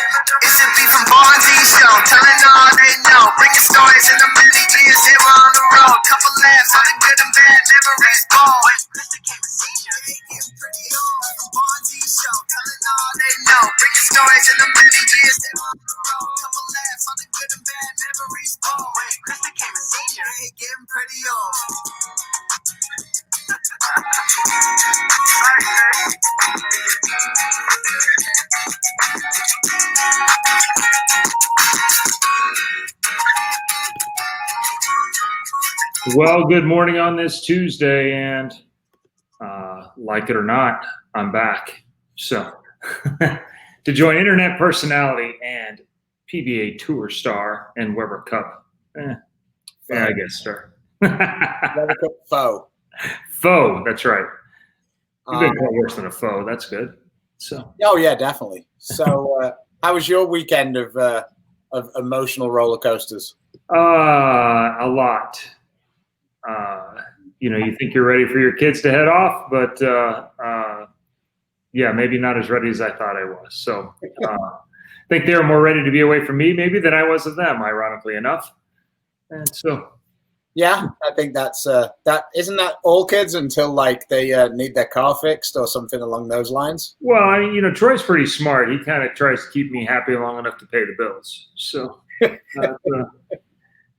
It's a beat from Barnzy show, telling all they know. Bringing stories in a million years, they were on the road. Couple laughs, all the good and bad memories. Chris became a senior. Getting pretty old. Barnzy show, telling all they know. Bringing stories in a million years, they were on the road. Couple laughs, all the good and bad memories. Chris became a senior. Getting pretty old. Well, good morning on this Tuesday, and like it or not, I'm back. So, to join internet personality and PBA Tour star and Weber Cup, yeah, I guess, sir. Weber Cup foe. Foe, that's right. You've been called worse than a foe. That's good. So. Oh yeah, definitely. So, how was your weekend of emotional roller coasters? A lot. You think you're ready for your kids to head off, but yeah, maybe not as ready as I thought I was. So I think they were more ready to be away from me maybe than I was of them, ironically enough. And so. Yeah, I think that's that. Isn't that all kids until like they need their car fixed or something along those lines? Well, Troy's pretty smart. He kind of tries to keep me happy long enough to pay the bills. So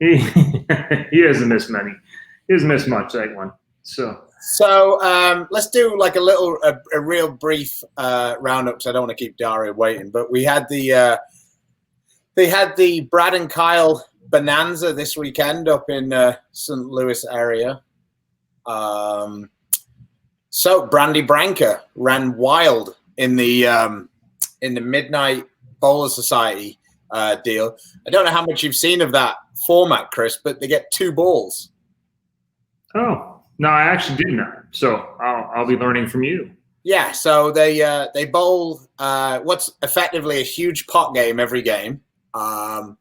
he hasn't missed many. He hasn't missed much, that one. So let's do like a real brief roundup because I don't want to keep Daria waiting. But we had they had the Brad and Kyle Bonanza this weekend up in St. Louis area. So Brandy Branca ran wild in the Midnight Bowler Society deal. I don't know how much you've seen of that format, Chris, but they get 2 balls. Oh, no, I actually did not. So I'll be learning from you. Yeah, so they bowl what's effectively a huge pot game every game. I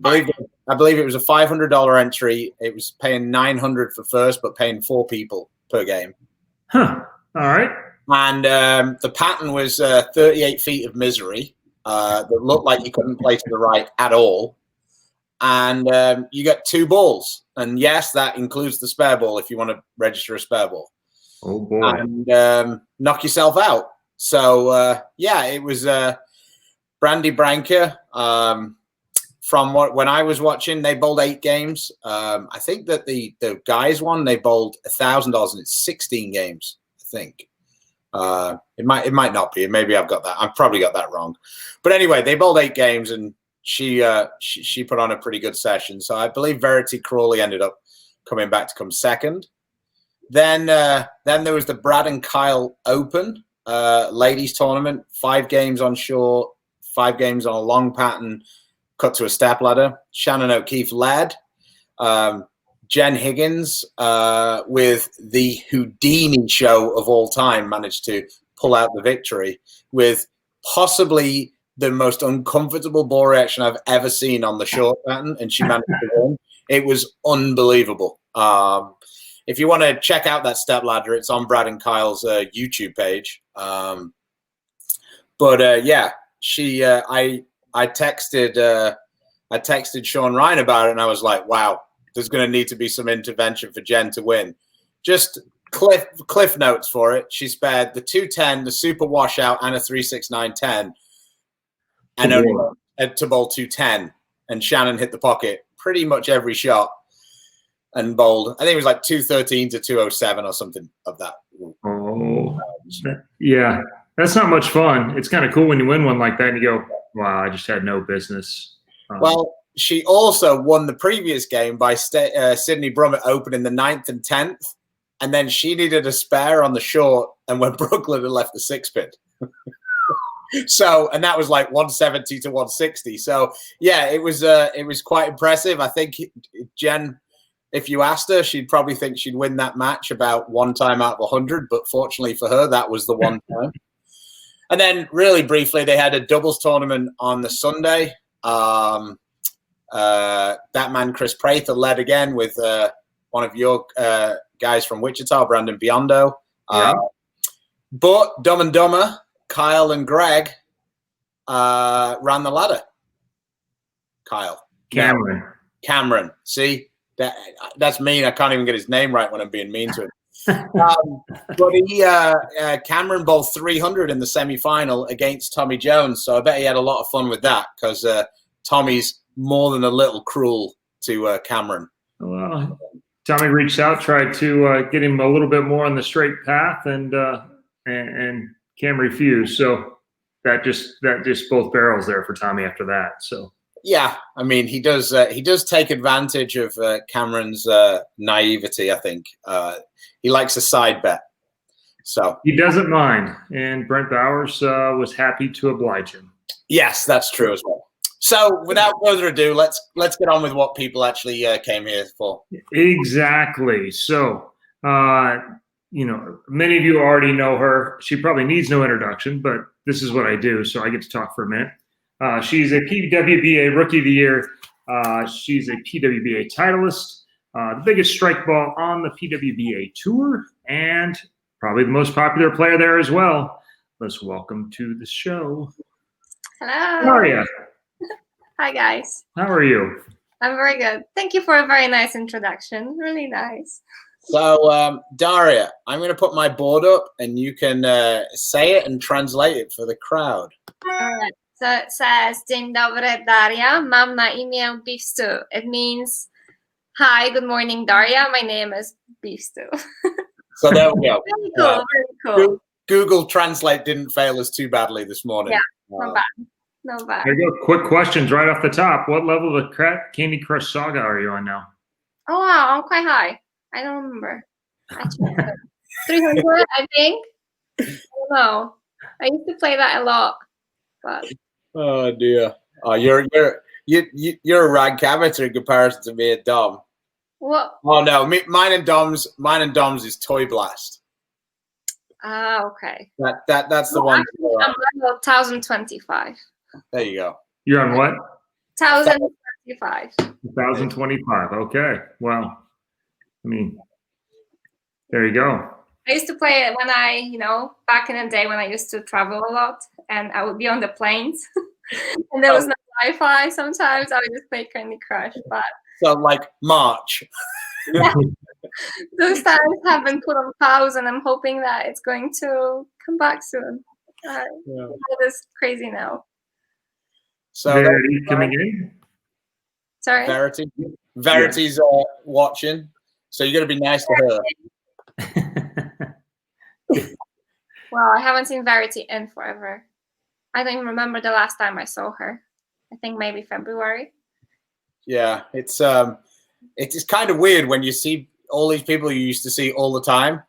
believe it was a $500 entry. It was paying $900 for first, but paying 4 people per game. Huh. All right. And the pattern was 38 feet of misery that looked like you couldn't play to the right at all. And you get 2 balls. And yes, that includes the spare ball if you want to register a spare ball. Oh, boy. And knock yourself out. So, yeah, it was Brandy Branca. From when I was watching, they bowled 8 games. I think that the guys won. They bowled $1,000 and it's 16 games, I think. It might not be. Maybe I've probably got that wrong. But anyway, they bowled 8 games and she put on a pretty good session. So I believe Verity Crawley ended up coming back to come second. Then there was the Brad and Kyle Open ladies tournament. 5 games on short, 5 games on a long pattern, cut to a step ladder. Shannon O'Keefe led. Jen Higgins with the Houdini show of all time managed to pull out the victory with possibly the most uncomfortable ball reaction I've ever seen on the short pattern, and she managed to win. It was unbelievable. If you want to check out that step ladder, it's on Brad and Kyle's YouTube page. Yeah, she I texted Sean Ryan about it, and I was like, wow, there's going to need to be some intervention for Jen to win. Just cliff notes for it. She spared the 210, the super washout, and a 369-10. And only to bowl 210, and Shannon hit the pocket pretty much every shot and bowled. I think it was like 213 to 207 or something of that. Oh, yeah, that's not much fun. It's kind of cool when you win one like that and you go, "Wow, I just had no business." Well, she also won the previous game by Sydney Brummett opening the 9th and 10th, and then she needed a spare on the short, and when Brooklyn had left the 6-pin. So, and that was like 170 to 160. So, yeah, it was quite impressive. I think Jen, if you asked her, she'd probably think she'd win that match about 1 time out of 100. But fortunately for her, that was the 1 time. And then, really briefly, they had a doubles tournament on the Sunday. That man Chris Prather led again with one of your guys from Wichita, Brandon Biondo. Yeah. But Dumb and Dumber, Kyle and Greg ran the ladder? Kyle. Cameron. No, Cameron. See, that's mean. I can't even get his name right when I'm being mean to him. But Cameron bowled 300 in the semi-final against Tommy Jones, so I bet he had a lot of fun with that because Tommy's more than a little cruel to Cameron. Well, Tommy reached out, tried to get him a little bit more on the straight path, and Cam refused. So that just both barrels there for Tommy after that. So yeah, I mean he does take advantage of Cameron's naivety. I think he likes a side bet, so he doesn't mind. And Brent Bowers was happy to oblige him. Yes, that's true as well. So, without further ado, let's get on with what people actually came here for. Exactly. So, many of you already know her. She probably needs no introduction, but this is what I do, so I get to talk for a minute. She's a PWBA Rookie of the Year. She's a PWBA titleist, the biggest strike ball on the PWBA tour, and probably the most popular player there as well. Let's welcome to the show, Hello. Daria. Hi, guys. How are you? I'm very good. Thank you for a very nice introduction. Really nice. So, Daria, I'm going to put my board up, and you can say it and translate it for the crowd. Alright. So it says, Dzień dobry, Daria. Mam na imię Beef Stew. It means, hi, good morning, Daria. My name is Beef Stew. So there we go. Very cool. Very cool. Google Translate didn't fail us too badly this morning. Yeah, not bad. No bad. There you go. Quick questions right off the top. What level of Candy Crush Saga are you on now? Oh, wow. I'm quite high. I don't remember. Actually, 300, I think. I don't know. I used to play that a lot. But Oh dear. Oh, you're a rag amateur in comparison to me and Dom. what? Oh no, mine and Dom's is Toy Blast. Ah, okay. That's the Well, one. actually, I'm level 1025. There you go. You're on what? 1025. 1025. Okay. Well, I mean, there you go. I used to play it when back in the day when I used to travel a lot and I would be on the planes and there was no Wi-Fi sometimes. I would just play Candy Crush. But So like March. yeah, those times have been put on pause and I'm hoping that it's going to come back soon. It is crazy now. So Verity coming in. Sorry. Verity's watching. So you got to be nice to her. Well, I haven't seen Verity in forever. I don't even remember the last time I saw her. I think maybe February. Yeah, it's kind of weird when you see all these people you used to see all the time,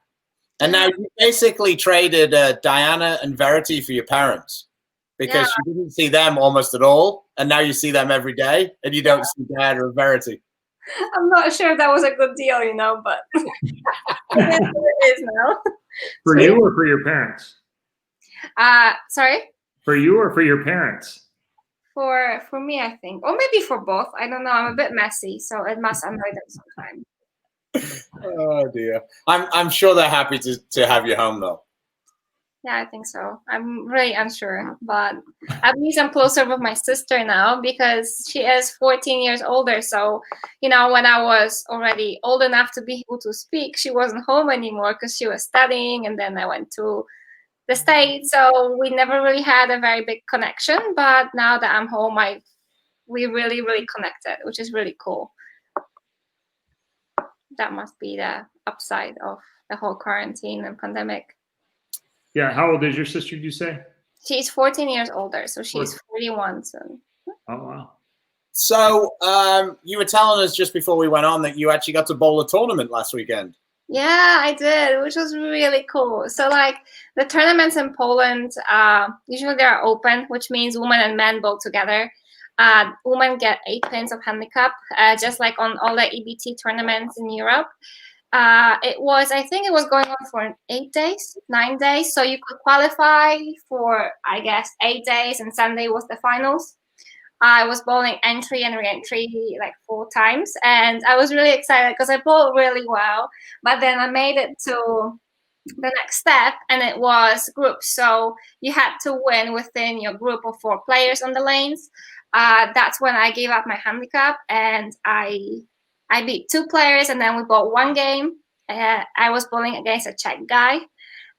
and now you basically traded Diana and Verity for your parents because you didn't see them almost at all, and now you see them every day, and you don't see Diana or Verity. I'm not sure that was a good deal, but it is what it is now. For you or for your parents? Sorry? For you or for your parents? For me, I think. Or maybe for both. I don't know. I'm a bit messy, so it must annoy them sometimes. Oh dear. I'm sure they're happy to have you home though. Yeah, I think so. I'm really unsure, but at least I'm closer with my sister now because she is 14 years older. So, when I was already old enough to be able to speak, she wasn't home anymore because she was studying, and then I went to the States. So we never really had a very big connection. But now that I'm home, we really, really connected, which is really cool. That must be the upside of the whole quarantine and pandemic. Yeah. How old is your sister, did you say? She's 14 years older, so she's 41 soon. Oh, wow. So you were telling us just before we went on that you actually got to bowl a tournament last weekend. Yeah, I did, which was really cool. So the tournaments in Poland, usually they're open, which means women and men bowl together. Women get 8 pins of handicap, just like on all the EBT tournaments in Europe. I think it was going on for 9 days. So you could qualify for, I guess, 8 days, and Sunday was the finals. I was bowling entry and re-entry 4 times, and I was really excited because I bowled really well. But then I made it to the next step, and it was groups. So you had to win within your group of 4 players on the lanes. That's when I gave up my handicap, and I beat 2 players, and then we bought 1 game. I was bowling against a Czech guy.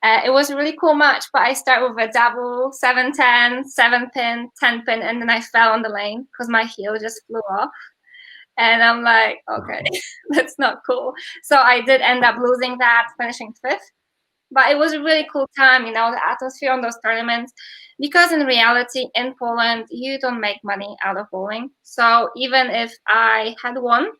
It was a really cool match, but I started with a double, 7-10, 7-pin, 10-pin, and then I fell on the lane because my heel just flew off. And I'm like, okay, that's not cool. So I did end up losing that, finishing 5th. But it was a really cool time, the atmosphere on those tournaments, because in reality, in Poland, you don't make money out of bowling. So even if I had won,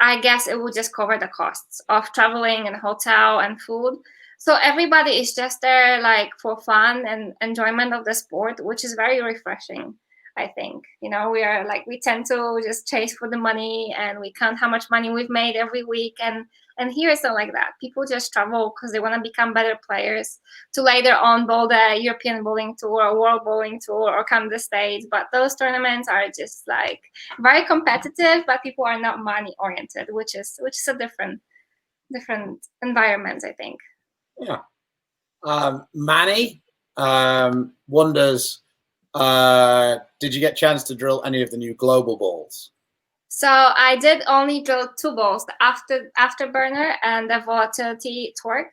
I guess it would just cover the costs of traveling and hotel and food. So everybody is just there like for fun and enjoyment of the sport, which is very refreshing, I think. We tend to just chase for the money, and we count how much money we've made every week. And here it's not like that. People just travel because they want to become better players to later on bowl the European Bowling Tour or World Bowling Tour or come to the States. But those tournaments are just like very competitive, but people are not money oriented, which is a different environment, I think. Yeah. Manny wonders, did you get a chance to drill any of the new global balls? So I did only drill 2 balls, the afterburner and the volatility torque.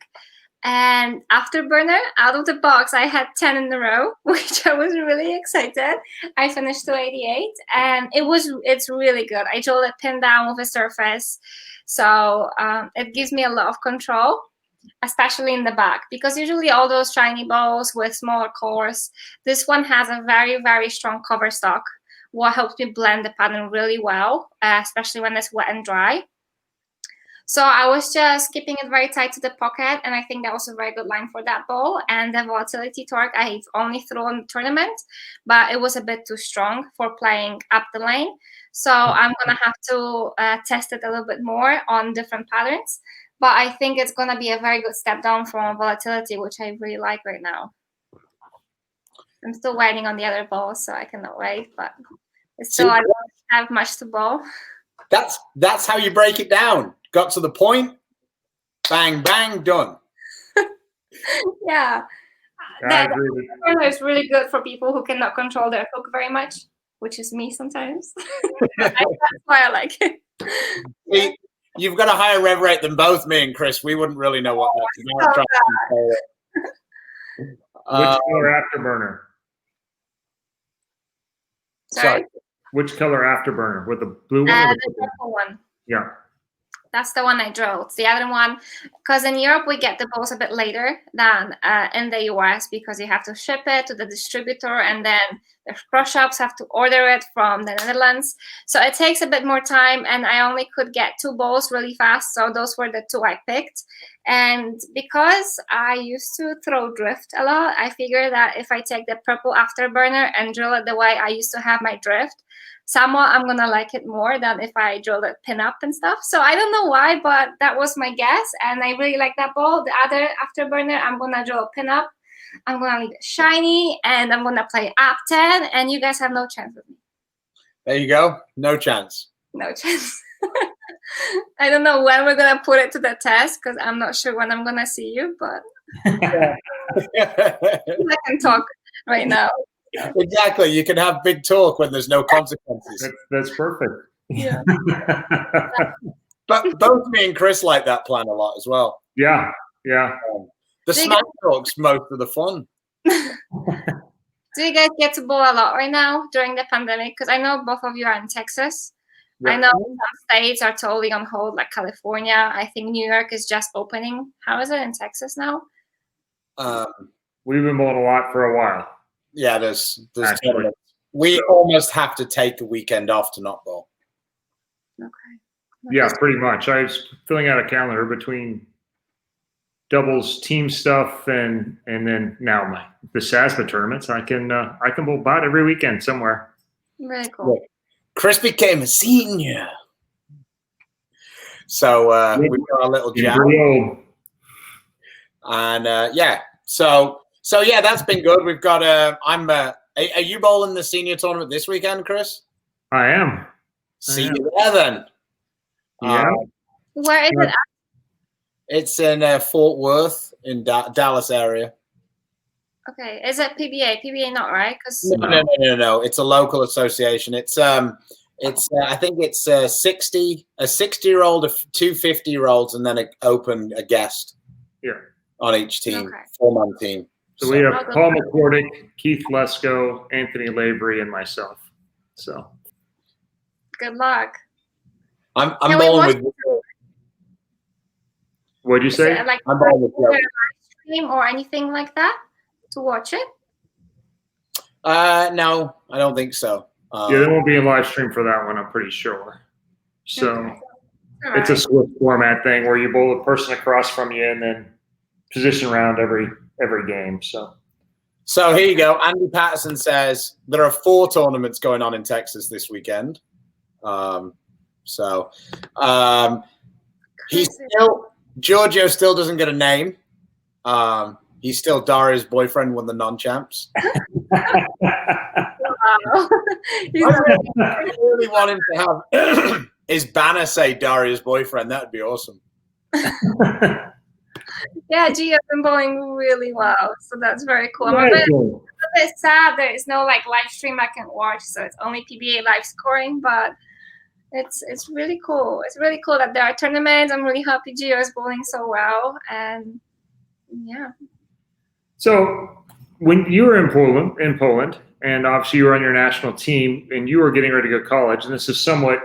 And afterburner, out of the box, I had 10 in a row, which I was really excited. I finished 288, and it's really good. I drilled it pin down with a surface, so it gives me a lot of control, especially in the back, because usually all those shiny balls with smaller cores, this one has a very, very strong cover stock, what helps me blend the pattern really well, especially when it's wet and dry. So I was just keeping it very tight to the pocket, and I think that was a very good line for that ball. And the volatility torque I've only thrown in the tournament, but it was a bit too strong for playing up the lane. So I'm going to have to test it a little bit more on different patterns. But I think it's going to be a very good step down from volatility, which I really like right now. I'm still waiting on the other balls, so I cannot wait. But still, I don't have much to bowl. That's how you break it down. Got to the point, bang, bang, done. Yeah. That is really good for people who cannot control their hook very much, which is me sometimes. That's why I like it. See, you've got a higher rev rate than both me and Chris. We wouldn't really know what that's about. Which color afterburner? Sorry? Which color afterburner? With the blue one or the purple one? Yeah. That's the one I drilled. The other one, because in Europe we get the balls a bit later than in the US, because you have to ship it to the distributor, and then the cross shops have to order it from the Netherlands. So it takes a bit more time, and I only could get 2 balls really fast. So those were the 2 I picked. And because I used to throw drift a lot, I figured that if I take the purple afterburner and drill it the way I used to have my drift, somewhat I'm gonna like it more than if I drilled it pin up and stuff. So I don't know why, but that was my guess, and I really like that ball. The other afterburner, I'm gonna drill a pin up, I'm gonna leave it shiny, and I'm gonna play up 10, and you guys have no chance with me. There you go. No chance. No chance. I don't know when we're gonna put it to the test, because I'm not sure when I'm gonna see you, but I can talk right now. Exactly. You can have big talk when there's no consequences. That's perfect. Yeah. But both me and Chris like that plan a lot as well. Yeah. The smack talk's most of the fun. Do you guys get to bowl a lot right now during the pandemic? Because I know both of you are in Texas. Yeah. I know some states are totally on hold, like California. I think New York is just opening. How is it in Texas now? We've been bowling a lot for a while. Yeah, there's tournaments. We almost have to take the weekend off to not bowl. Okay. Yeah, pretty much. I was filling out a calendar between doubles team stuff and then now the SASBA tournaments. I can bowl about every weekend somewhere. Very cool. Yeah. Chris became a senior, so we've got a little jam. And yeah, so yeah, that's been good. We've got are you bowling the senior tournament this weekend, Chris? I am. See you there then. Yeah. Where is it at? It's in Fort Worth in Dallas area. Okay, is it PBA? PBA not right? Because No. It's a local association. It's I think it's 60-year-old, 2 50-year-olds, and then a guest. Yeah. On each team, Okay. 4-man team. So we have Paul McCordick, Keith Lesko, Anthony Lavery, and myself. So good luck. I'm bowling with. What'd you say? Like I'm bowling with Joe. live stream or anything like that to watch it? No, I don't think so. Yeah, there won't be a live stream for that one, I'm pretty sure. So Okay. it's a Swift format thing where you bowl a person across from you and then position around every game. So here you go. Andy Patterson says there are 4 tournaments going on in Texas this weekend. Giorgio still doesn't get a name. He's still Daria's boyfriend, won the non-champs. Wow. I really want him to have his banner say Daria's boyfriend. That would be awesome. Yeah, Gio's been bowling really well, so that's very cool. I'm a bit sad there is no like live stream I can watch, so it's only PBA live scoring, but it's really cool. It's really cool that there are tournaments. I'm really happy Gio is bowling so well, and yeah. So when you were in Poland, and obviously you were on your national team, and you were getting ready to go to college, and this is somewhat,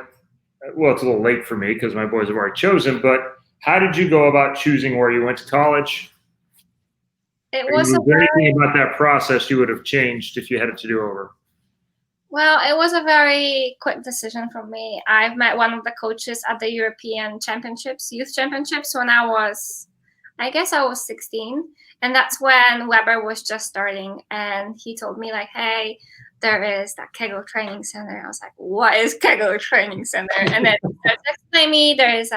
well, it's a little late for me because my boys have already chosen, but how did you go about choosing where you went to college? Was there anything about that process you would have changed if you had it to do over? Well, it was a very quick decision for me. I've met one of the coaches at the European Championships, Youth Championships, when I guess I was 16. And that's when Weber was just starting. And he told me like, hey, there is that Kegel Training Center. I was like, what is Kegel Training Center? And then he started explaining me there's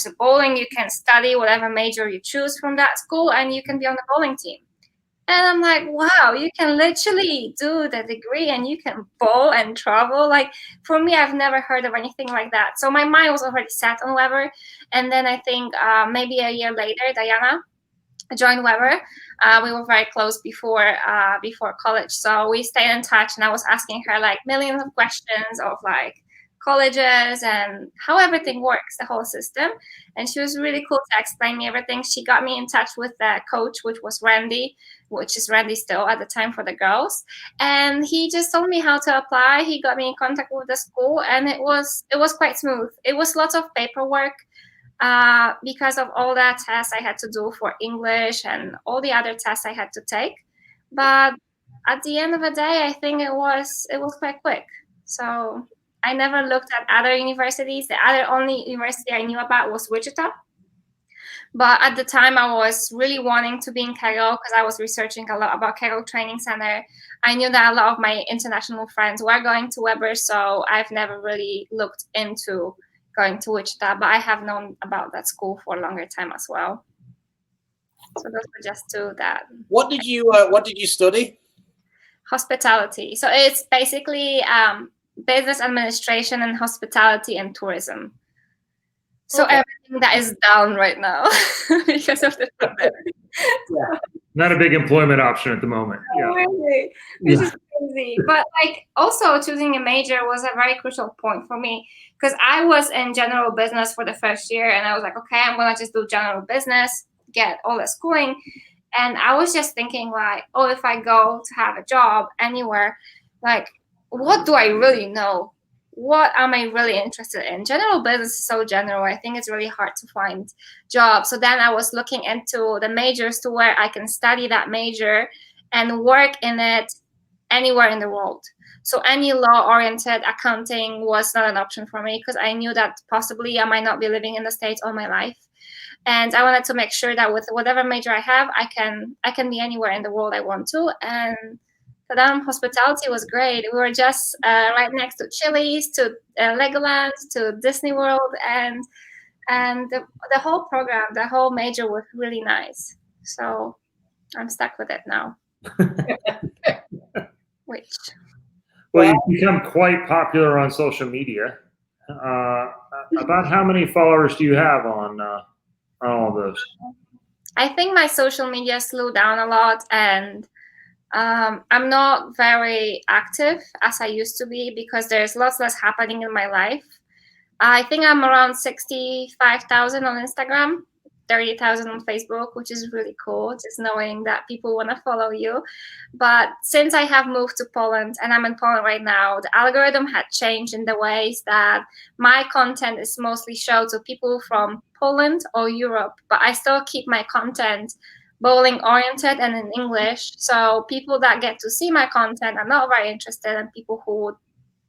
a bowling, you can study whatever major you choose from that school, and you can be on the bowling team. And I'm like, wow, you can literally do the degree and you can bowl and travel. Like, for me, I've never heard of anything like that. So my mind was already set on Weber. And then I think maybe a year later, Diana joined Weber. We were very close before college. So we stayed in touch, and I was asking her like millions of questions of like colleges and how everything works, the whole system. And she was really cool to explain me everything. She got me in touch with the coach, which was Randy, which is Randy still at the time for the girls. And he just told me how to apply. He got me in contact with the school, and it was quite smooth. It was lots of paperwork because of all that tests I had to do for English and all the other tests I had to take. But at the end of the day, I think it was quite quick. So I never looked at other universities. The only university I knew about was Wichita. But at the time, I was really wanting to be in Kegel because I was researching a lot about Kegel Training Center. I knew that a lot of my international friends were going to Weber, so I've never really looked into going to Wichita. But I have known about that school for a longer time as well. So those were just two that. What did you study? Hospitality. So it's basically business administration and hospitality and tourism. So everything that is down right now because of the pandemic. Yeah. Not a big employment option at the moment. Yeah. Really, which is crazy. But like also choosing a major was a very crucial point for me because I was in general business for the first year, and I was like, okay, I'm gonna just do general business, get all the schooling. And I was just thinking like, oh, if I go to have a job anywhere, like, what do I really know? What am I really interested in? General business is so general. I think it's really hard to find jobs. So then I was looking into the majors to where I can study that major and work in it anywhere in the world. So any law-oriented accounting was not an option for me because I knew that possibly I might not be living in the States all my life. And I wanted to make sure that with whatever major I have, I can be anywhere in the world I want to. And hospitality was great. We were just right next to Chili's, to Legoland, to Disney World, and the whole program, the whole major was really nice. So I'm stuck with it now. Well, you've become quite popular on social media. About how many followers do you have on all those? I think my social media slowed down a lot, and I'm not very active as I used to be because there's lots less happening in my life. I think I'm around 65,000 on Instagram, 30,000 on Facebook, which is really cool, just knowing that people want to follow you. But since I have moved to Poland and I'm in Poland right now, the algorithm had changed in the ways that my content is mostly shown to people from Poland or Europe, but I still keep my content bowling oriented and in English. So people that get to see my content are not very interested, and people who would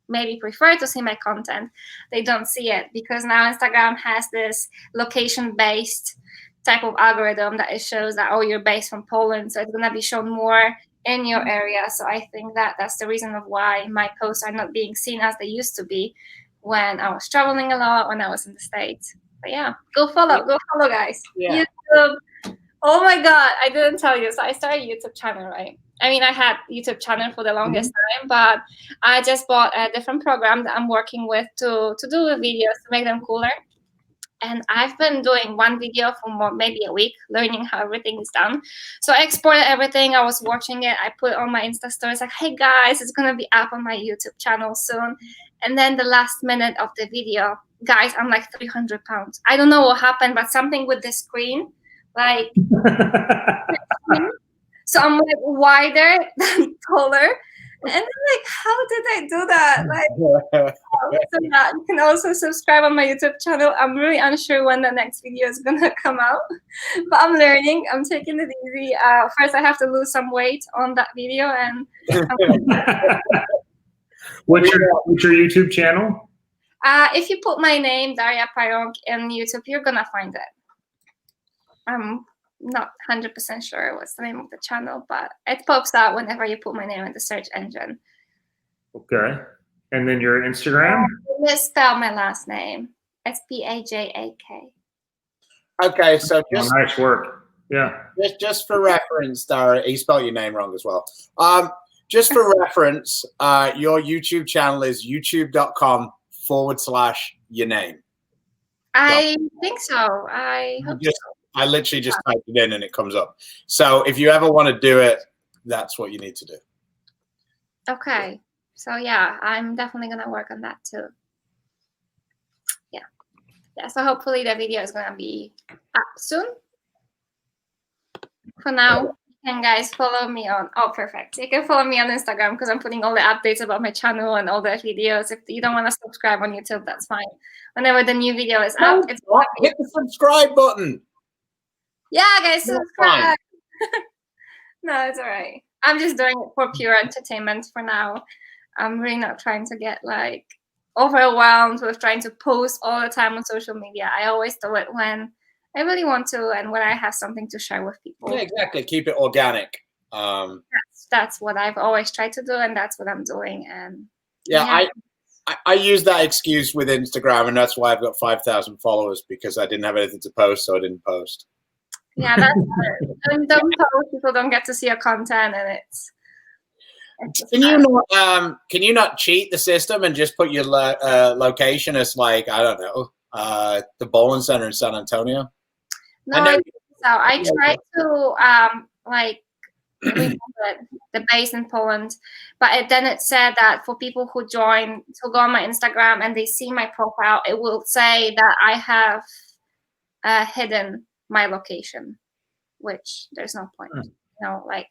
maybe prefer to see my content, they don't see it because now Instagram has this location-based type of algorithm that it shows that, oh, you're based from Poland, so it's going to be shown more in your area. So I think that that's the reason of why my posts are not being seen as they used to be when I was traveling a lot, when I was in the States. But yeah, go follow guys. Yeah. YouTube. Oh my God, I didn't tell you. So I started a YouTube channel, right? I mean, I had YouTube channel for the longest time, but I just bought a different program that I'm working with to do the videos to make them cooler. And I've been doing one video for maybe a week, learning how everything is done. So I exported everything. I was watching it. I put it on my Insta stories like, hey guys, it's gonna be up on my YouTube channel soon. And then the last minute of the video, guys, I'm like 300 pounds. I don't know what happened, but something with the screen, like. So I'm like wider than taller. And I'm like, how did I do that? Like, so yeah, you can also subscribe on my YouTube channel. I'm really unsure when the next video is gonna come out, but I'm learning. I'm taking it easy. First, I have to lose some weight on that video, and What's your YouTube channel? if you put my name, Daria Pajak, in YouTube, you're gonna find it. I'm not 100% sure what's the name of the channel, but it pops out whenever you put my name in the search engine. Okay. And then your Instagram? Misspell my last name. It's Pajak. Okay, so just nice work. Yeah. just for reference, Daria, he spelled your name wrong as well. Just for reference, your YouTube channel is youtube.com/your name. I think so. I hope so. I literally just typed it in and it comes up. So if you ever want to do it, that's what you need to do. Okay. So yeah, I'm definitely gonna work on that too. Yeah. So hopefully the video is gonna be up soon. For now, you can guys follow me on. Oh, perfect. You can follow me on Instagram because I'm putting all the updates about my channel and all the videos. If you don't want to subscribe on YouTube, that's fine. Whenever the new video is up, it's hit the subscribe button. Yeah, guys, subscribe. No, it's all right. I'm just doing it for pure entertainment for now. I'm really not trying to get like overwhelmed with trying to post all the time on social media. I always do it when I really want to and when I have something to share with people. Yeah, exactly. Keep it organic. That's what I've always tried to do, and that's what I'm doing. And yeah. I use that excuse with Instagram, and that's why I've got 5,000 followers, because I didn't have anything to post, so I didn't post. Yeah, that's don't post. People don't get to see your content, and it's can you not cheat the system and just put your location as like, I don't know, the bowling center in San Antonio? No, I tried to like the base in Poland, but then it said that for people who join to go on my Instagram and they see my profile, it will say that I have hidden my location, which there's no point. You know, like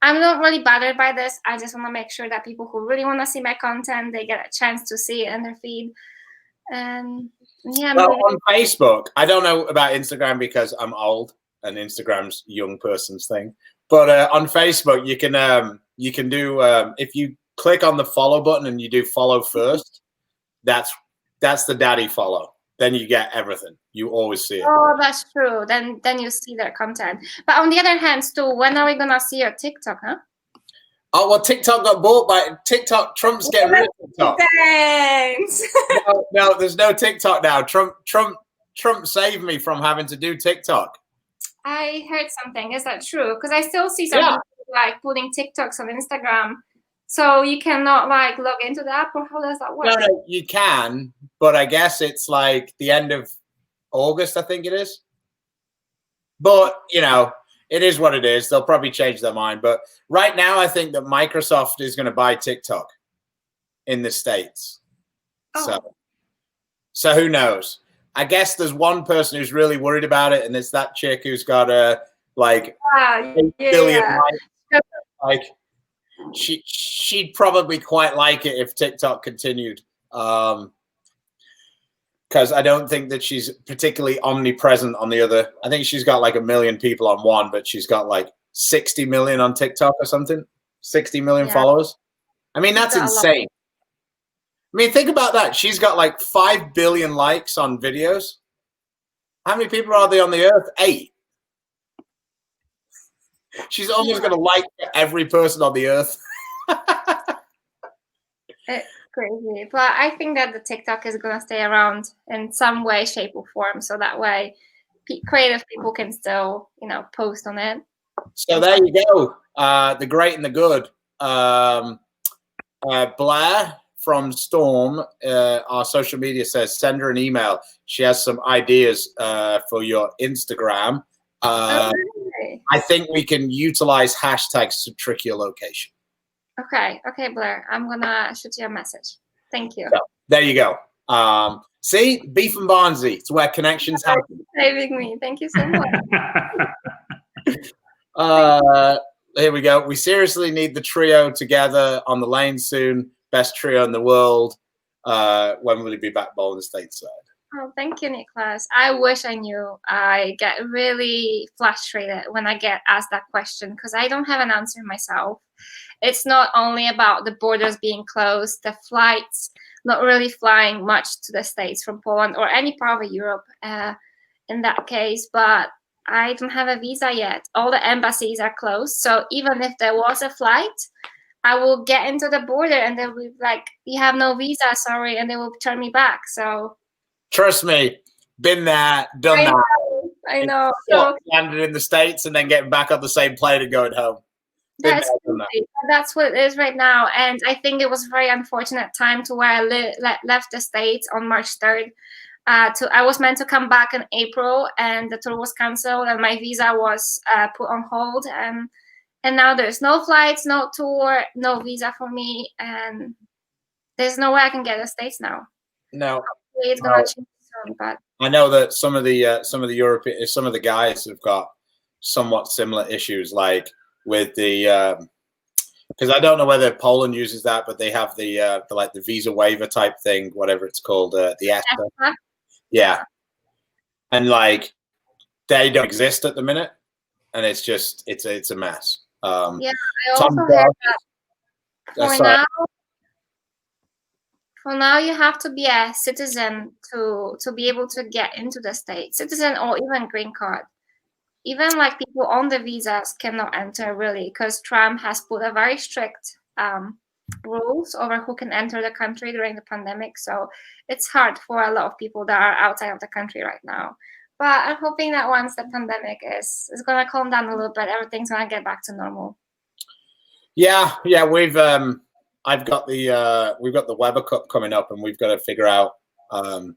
I'm not really bothered by this. I just want to make sure that people who really want to see my content, they get a chance to see it in their feed. And yeah, well, on Facebook, I don't know about Instagram because I'm old and Instagram's young person's thing. But on Facebook, you can do if you click on the follow button and you do follow first, that's the daddy follow. Then you get everything. You always see it. Oh, that's true. Then you see their content. But on the other hand, Stu, when are we gonna see your TikTok, huh? Oh well, TikTok got bought by TikTok. Trump's getting rid of TikTok. Thanks. No, there's no TikTok now. Trump saved me from having to do TikTok. I heard something. Is that true? Because I still see some people like putting TikToks on Instagram. So you cannot like log into the app, or how does that work? No, you can, but I guess it's like the end of August, I think it is. But, it is what it is. They'll probably change their mind. But right now, I think that Microsoft is going to buy TikTok in the States. Oh. So who knows? I guess there's one person who's really worried about it, and it's that chick who's got like 8 billion likes. Like, she'd probably quite like it if TikTok continued. Because I don't think that she's particularly omnipresent on the other. I think she's got like 1 million people on one, but she's got like 60 million on TikTok or something. 60 million followers. I mean, that's insane. I mean, think about that. She's got like 5 billion likes on videos. How many people are there on the earth? 8. She's almost going to like every person on the earth. It's crazy. But I think that the TikTok is going to stay around in some way, shape, or form. So that way, creative people can still, post on it. So there you go. The great and the good. Blair from Storm, our social media says, send her an email. She has some ideas for your Instagram. I think we can utilize hashtags to trick your location. Okay, Blair. I'm going to shoot you a message. Thank you. So, there you go. See? Beef and Barnzy. It's where connections happen. Saving me. Thank you so much. Here we go. We seriously need the trio together on the lane soon. Best trio in the world. When will he be back bowling stateside? Oh, thank you, Nicholas. I wish I knew. I get really frustrated when I get asked that question because I don't have an answer myself. It's not only about the borders being closed, the flights not really flying much to the States from Poland or any part of Europe in that case, but I don't have a visa yet. All the embassies are closed. So even if there was a flight, I will get into the border and they'll be like, you have no visa, sorry, and they will turn me back. So trust me, been there, done that. I know. So landed in the States and then getting back on the same plane and going home. That's what it is right now. And I think it was a very unfortunate time to where I left the States on March 3rd. I was meant to come back in April and the tour was canceled and my visa was put on hold. And now there's no flights, no tour, no visa for me. And there's no way I can get to the States now. No. Hopefully it's going to change soon, but I know that some of the guys have got somewhat similar issues, like with the because I don't know whether Poland uses that, but they have the visa waiver type thing, whatever it's called, the ESTA. Yeah, and like they don't exist at the minute, and it's just it's a mess. Yeah, I also heard that for now you have to be a citizen to be able to get into the States, citizen or even green card. Even like people on the visas cannot enter really because Trump has put a very strict rules over who can enter the country during the pandemic. So it's hard for a lot of people that are outside of the country right now. But I'm hoping that once the pandemic is going to calm down a little bit, everything's going to get back to normal. Yeah, we've got the Weber Cup coming up, and we've got to figure out the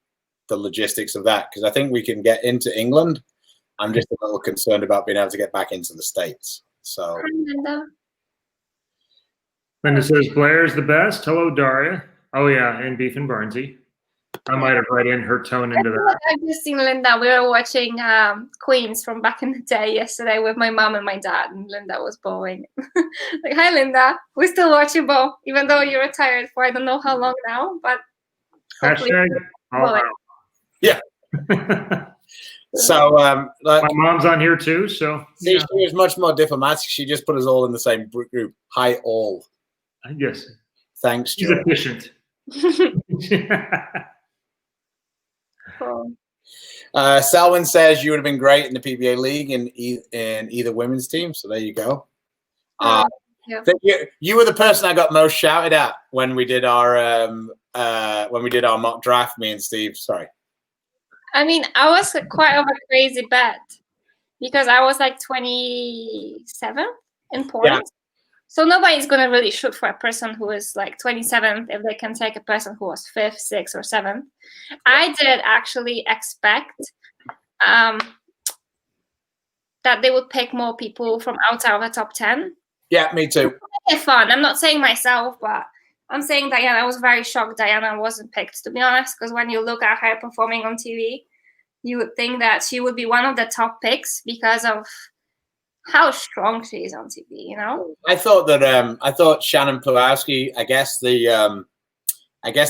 logistics of that because I think we can get into England. I'm just a little concerned about being able to get back into the States. So, Hi, Linda. Linda says Blair's the best. Hello, Daria. Oh yeah, and Beef and Barnzy. I might have read in her tone into that. I've just seen Linda. We were watching Queens from back in the day yesterday with my mom and my dad, and Linda was bowling. Like, hi, Linda. We still watch you bow, even though you're retired for I don't know how long now, but hashtag all out. Yeah. So my mom's on here too. So she was much more diplomatic. She just put us all in the same group. Hi, all. I guess. Thanks, she's Joe. efficient. Cool. Selwyn says you would have been great in the PBA league in either women's team. So there you go. Yeah. You were the person I got most shouted at when we did our mock draft. Me and Steve. Sorry. I mean, I was quite of a crazy bet because I was like 27 in points. Yeah. So nobody's going to really shoot for a person who is like 27th if they can take a person who was 5th, 6th, or 7th. I did actually expect that they would pick more people from outside of the top 10. Yeah, me too. It's fun. I'm not saying myself, but I'm saying Diana. I was very shocked Diana wasn't picked, to be honest, because when you look at her performing on TV, you would think that she would be one of the top picks because of how strong she is on TV, you know? I thought that Shannon Pulowski, I guess the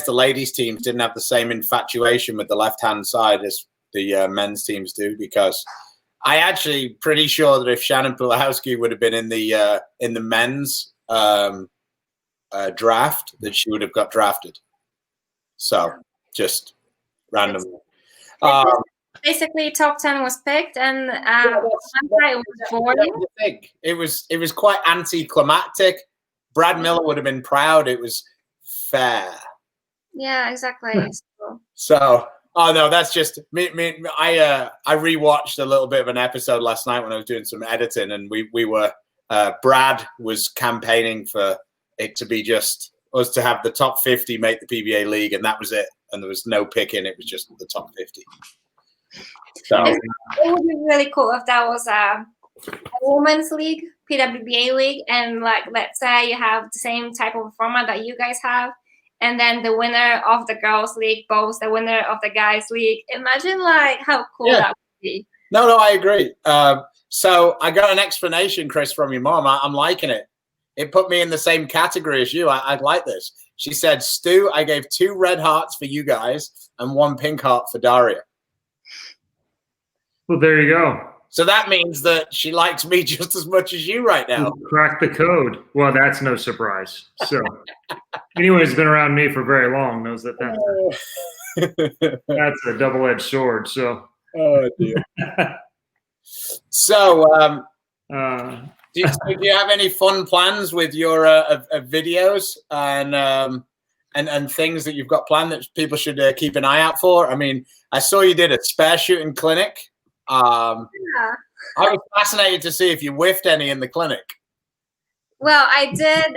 ladies teams didn't have the same infatuation with the left-hand side as the men's teams do, because I actually pretty sure that if Shannon Pulowski would have been in the men's draft, that she would have got drafted. So just randomly. Basically, top 10 was picked, and it was boring. It was quite anticlimactic. Brad Miller would have been proud. It was fair. Yeah, exactly. So, oh no, that's just me. I rewatched a little bit of an episode last night when I was doing some editing, and we were Brad was campaigning for it to be just us to have the top 50 make the PBA league, and that was it. And there was no picking; it was just the top 50. So it would be really cool if that was a women's league, PWBA league, and like let's say you have the same type of format that you guys have, and then the winner of the girls' league bows the winner of the guys' league. Imagine like how cool that would be. No, I agree. So I got an explanation, Chris, from your mom. I'm liking it. It put me in the same category as you. I'd like this. She said, Stu, I gave 2 red hearts for you guys and 1 pink heart for Daria. Well, there you go. So that means that she likes me just as much as you right now. Crack the code. Well, that's no surprise. So anyone who's been around me for very long knows that that's a double-edged sword. So. Oh, dear. So, do you have any fun plans with your videos and things that you've got planned that people should keep an eye out for? I mean, I saw you did a spare shooting clinic. I was fascinated to see if you whiffed any in the clinic. Well, I did.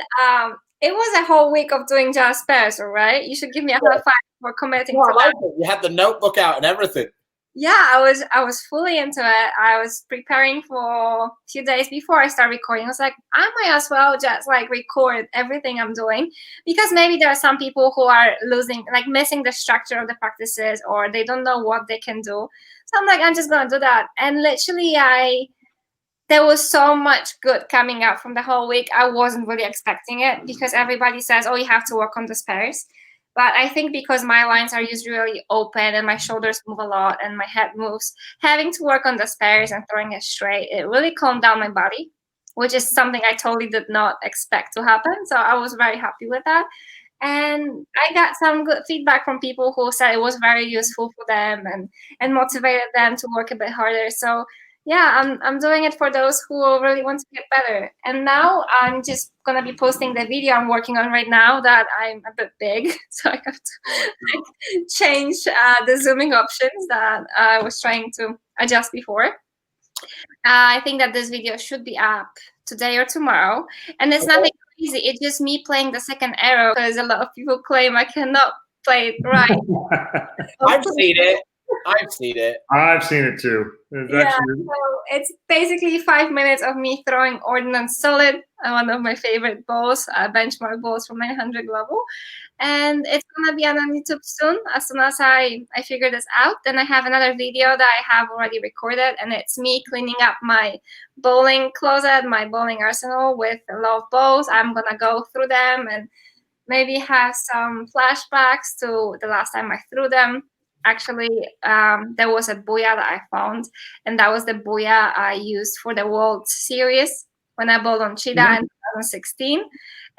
It was a whole week of doing just spares, all right? You should give me a high five for committing to that. You had the notebook out and everything. Yeah, I was fully into it. I was preparing for a few days before I start recording. I was like, I might as well just like record everything I'm doing, because maybe there are some people who are missing the structure of the practices, or they don't know what they can do. So I'm like, I'm just gonna do that. And literally there was so much good coming out from the whole week. I wasn't really expecting it, because everybody says, oh, you have to work on the spares. But I think because my lines are usually open and my shoulders move a lot and my head moves, having to work on the spares and throwing it straight, it really calmed down my body, which is something I totally did not expect to happen. So I was very happy with that. And I got some good feedback from people who said it was very useful for them and motivated them to work a bit harder. So yeah, I'm doing it for those who really want to get better. And now I'm just going to be posting the video I'm working on right now that I'm a bit big. So I have to change the zooming options that I was trying to adjust before. I think that this video should be up today or tomorrow. And it's nothing crazy. It's just me playing the second arrow, because a lot of people claim I cannot play it right. I've seen it. I've seen it too. So it's basically 5 minutes of me throwing Ordnance Solid, one of my favorite balls, benchmark balls from 900 level. And it's going to be on YouTube soon. As soon as I figure this out, then I have another video that I have already recorded, and it's me cleaning up my bowling closet, my bowling arsenal with a lot of balls. I'm going to go through them and maybe have some flashbacks to the last time I threw them. Actually, there was a booyah that I found, and that was the booyah I used for the World Series when I bowled on Cheetah in 2016.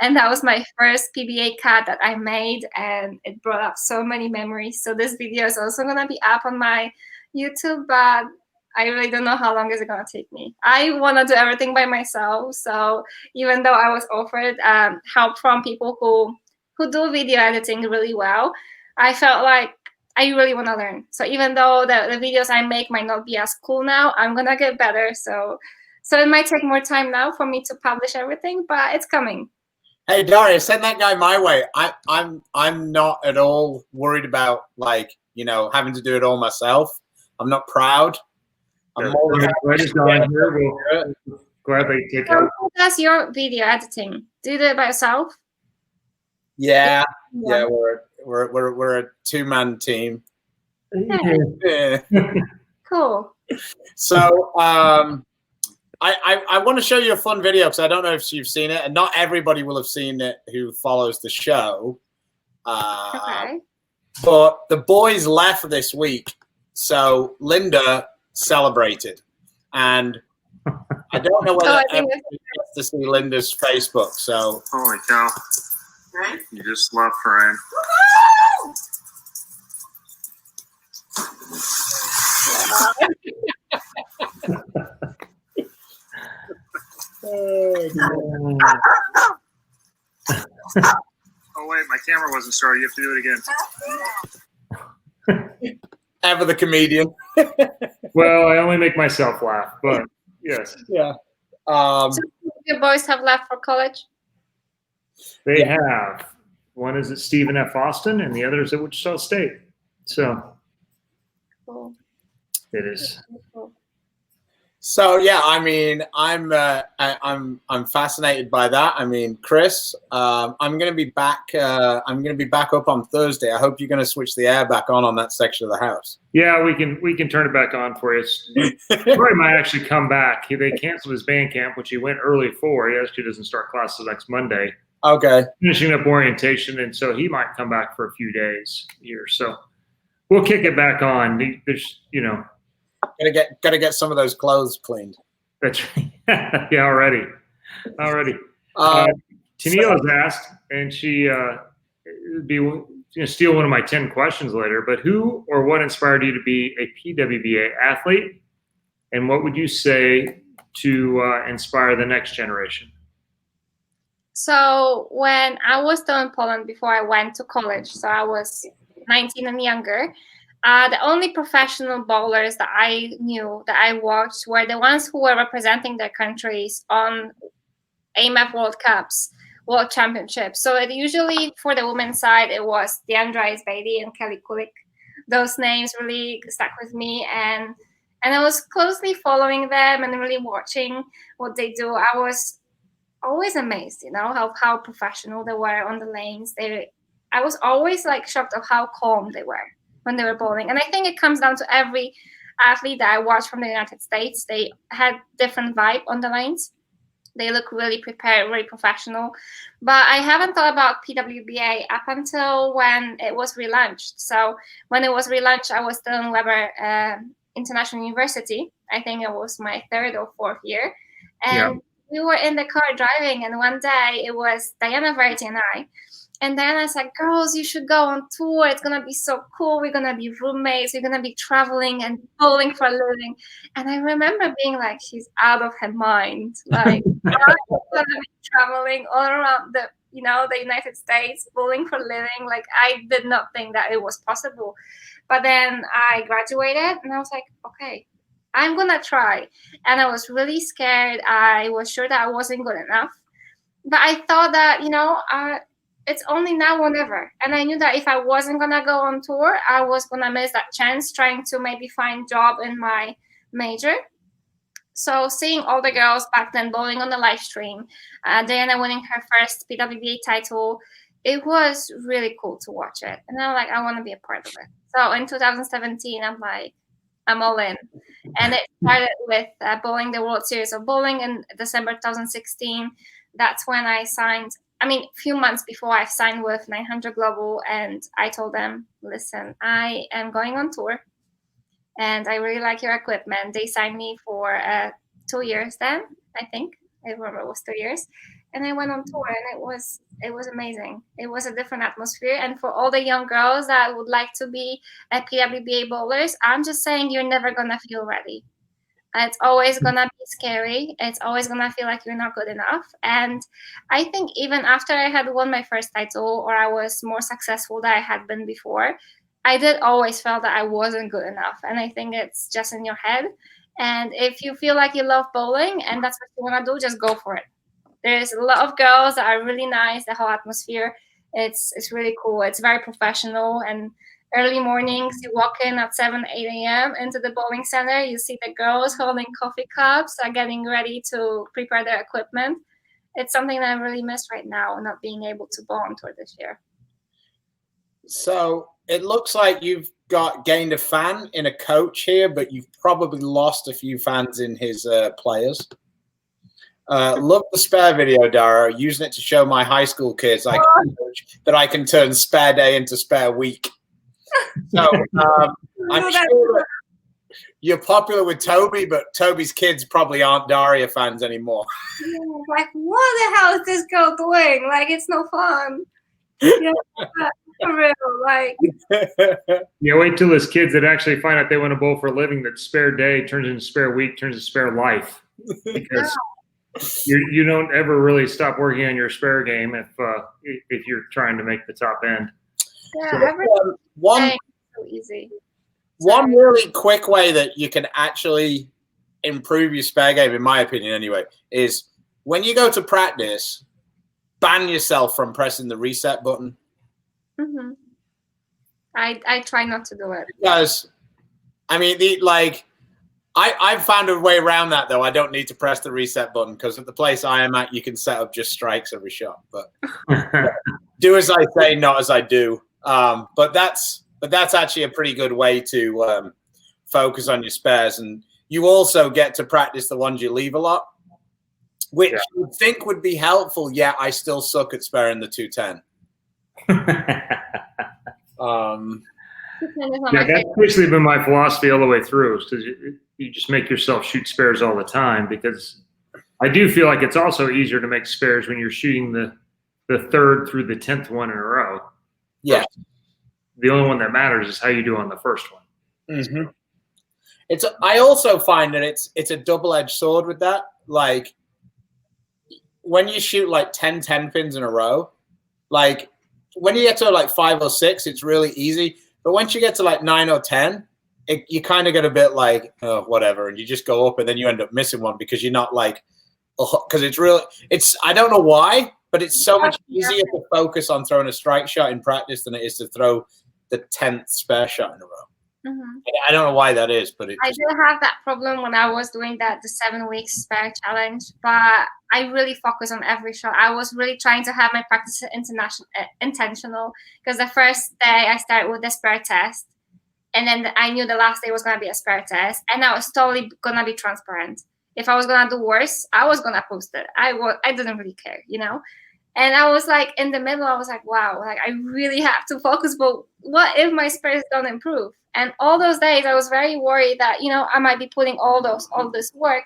And that was my first PBA cut that I made, and it brought up so many memories. So this video is also going to be up on my YouTube, but I really don't know how long is it going to take me. I want to do everything by myself. So even though I was offered help from people who do video editing really well, I felt like I really want to learn. So even though the videos I make might not be as cool now, I'm going to get better. So it might take more time now for me to publish everything, but it's coming. Hey, Daria, send that guy my way. I'm not at all worried about, having to do it all myself. I'm not proud. I'm more than Right is on here. We'll gladly take So help. who does your video editing? Do you do it by yourself? yeah. We're a 2-man team. Yeah. Cool. So I want to show you a fun video because I don't know if you've seen it, and not everybody will have seen it who follows the show. Okay. But the boys left this week, so Linda celebrated, and I don't know whether I think everybody gets to see Linda's Facebook. So Holy cow. right? You just left, Ryan. Oh, wait, my camera wasn't started. You have to do it again. Ever the comedian. Well, I only make myself laugh, but yes, Yeah. So your boys have left for college? they have. One is at Stephen F. Austin, and the other is at Wichita State. So Cool. it is. Cool. So yeah, I mean, I'm fascinated by that. I mean, Chris, I'm going to be back. I'm going to be back up on Thursday. I hope you're going to switch the air back on that section of the house. Yeah, we can turn it back on for you. Troy might actually come back. They canceled his band camp, which he went early for. He actually doesn't start classes next Monday. Okay. Finishing up orientation, and so he might come back for a few days here. So we'll kick it back on. There's, Gotta get some of those clothes cleaned. that's yeah, already. Tennille's asked, and she it'd be steal one of my 10 questions later. But who or what inspired you to be a PWBA athlete, and what would you say to inspire the next generation? So when I was still in Poland before I went to college, so I was 19 and younger, the only professional bowlers that I knew, that I watched, were the ones who were representing their countries on AMF World Cups, World Championships. So it usually, for the women's side, it was Andreas Bailey and Kelly Kulik. Those names really stuck with me, and I was closely following them and really watching what they do. I was always amazed, how professional they were on the lanes. I was always like shocked of how calm they were when they were bowling. And I think it comes down to every athlete that I watched from the United States. They had different vibe on the lanes. They look really prepared, really professional. But I haven't thought about PWBA up until when it was relaunched. So when it was relaunched, I was still in Weber International University. I think it was my 3rd or 4th year. And we were in the car driving, and one day it was Diana Verity and I. And Diana's like, girls, you should go on tour. It's going to be so cool. We're going to be roommates. We're going to be traveling and bowling for a living. And I remember being like, she's out of her mind. Like, I'm going to be traveling all around the United States, bowling for a living. Like, I did not think that it was possible. But then I graduated, and I was like, okay, I'm going to try. And I was really scared. I was sure that I wasn't good enough. But I thought that, it's only now or never. And I knew that if I wasn't going to go on tour, I was going to miss that chance trying to maybe find job in my major. So seeing all the girls back then bowling on the live stream, Diana winning her first PWBA title, it was really cool to watch it. And I'm like, I want to be a part of it. So in 2017, I'm like, I'm all in. And it started with bowling the World Series of Bowling in December 2016. That's when I signed. A few months before, I signed with 900 Global, and I told them, listen, I am going on tour, and I really like your equipment. They signed me for 2 years then, I think. I remember it was 2 years. And I went on tour, and it was amazing. It was a different atmosphere. And for all the young girls that would like to be PWBA bowlers, I'm just saying you're never going to feel ready. It's always going to be scary. It's always going to feel like you're not good enough. And I think even after I had won my first title, or I was more successful than I had been before, I did always feel that I wasn't good enough. And I think it's just in your head. And if you feel like you love bowling and that's what you want to do, just go for it. There's a lot of girls that are really nice. The whole atmosphere, it's really cool. It's very professional. And early mornings, you walk in at 7, 8 a.m. into the bowling center. You see the girls holding coffee cups, are getting ready to prepare their equipment. It's something that I really miss right now, not being able to bowl on tour this year. So it looks like you've gained a fan in a coach here, but you've probably lost a few fans in his players. Love the spare video, Dara. Using it to show my high school kids that I can turn spare day into spare week. So I'm sure that you're popular with Toby, but Toby's kids probably aren't Daria fans anymore. Like, what the hell is this girl doing? Like, it's no fun. Yeah, for real. Like, yeah, wait till his kids that actually find out they want to bowl for a living, that spare day turns into spare week, turns into spare life. Because you don't ever really stop working on your spare game if you're trying to make the top end. Yeah, so, one so easy. One really quick way that you can actually improve your spare game, in my opinion anyway, is when you go to practice, ban yourself from pressing the reset button. Mm-hmm. I try not to do it. Because, I mean, I've found a way around that, though. I don't need to press the reset button because at the place I am at, you can set up just strikes every shot. But do as I say, not as I do. But that's actually a pretty good way to focus on your spares. And you also get to practice the ones you leave a lot, which you would think would be helpful. Yeah, I still suck at sparing the 210. Yeah, that's basically been my philosophy all the way through, because you just make yourself shoot spares all the time, because I do feel like it's also easier to make spares when you're shooting the 3rd through the 10th one in a row. Yeah. The only one that matters is how you do on the first one. Mm-hmm. I also find that it's a double-edged sword with that. Like, when you shoot like 10 pins in a row, like when you get to like 5 or 6, it's really easy. But once you get to like 9 or 10, you kind of get a bit like, oh, whatever. And you just go up and then you end up missing one because you're not like, because I don't know why, but it's so much easier to focus on throwing a strike shot in practice than it is to throw the 10th spare shot in a row. Mm-hmm. I don't know why that is, but I did have that problem when I was doing the 7 weeks spare challenge, but I really focus on every shot. I was really trying to have my practice intentional, because the first day I started with the spare test, and then I knew the last day was going to be a spare test, and I was totally going to be transparent. If I was going to do worse, I was going to post it. I didn't really care, you know? And I was like, in the middle, I was like, wow, like I really have to focus, but what if my spares don't improve? And all those days, I was very worried that, you know, I might be putting all this work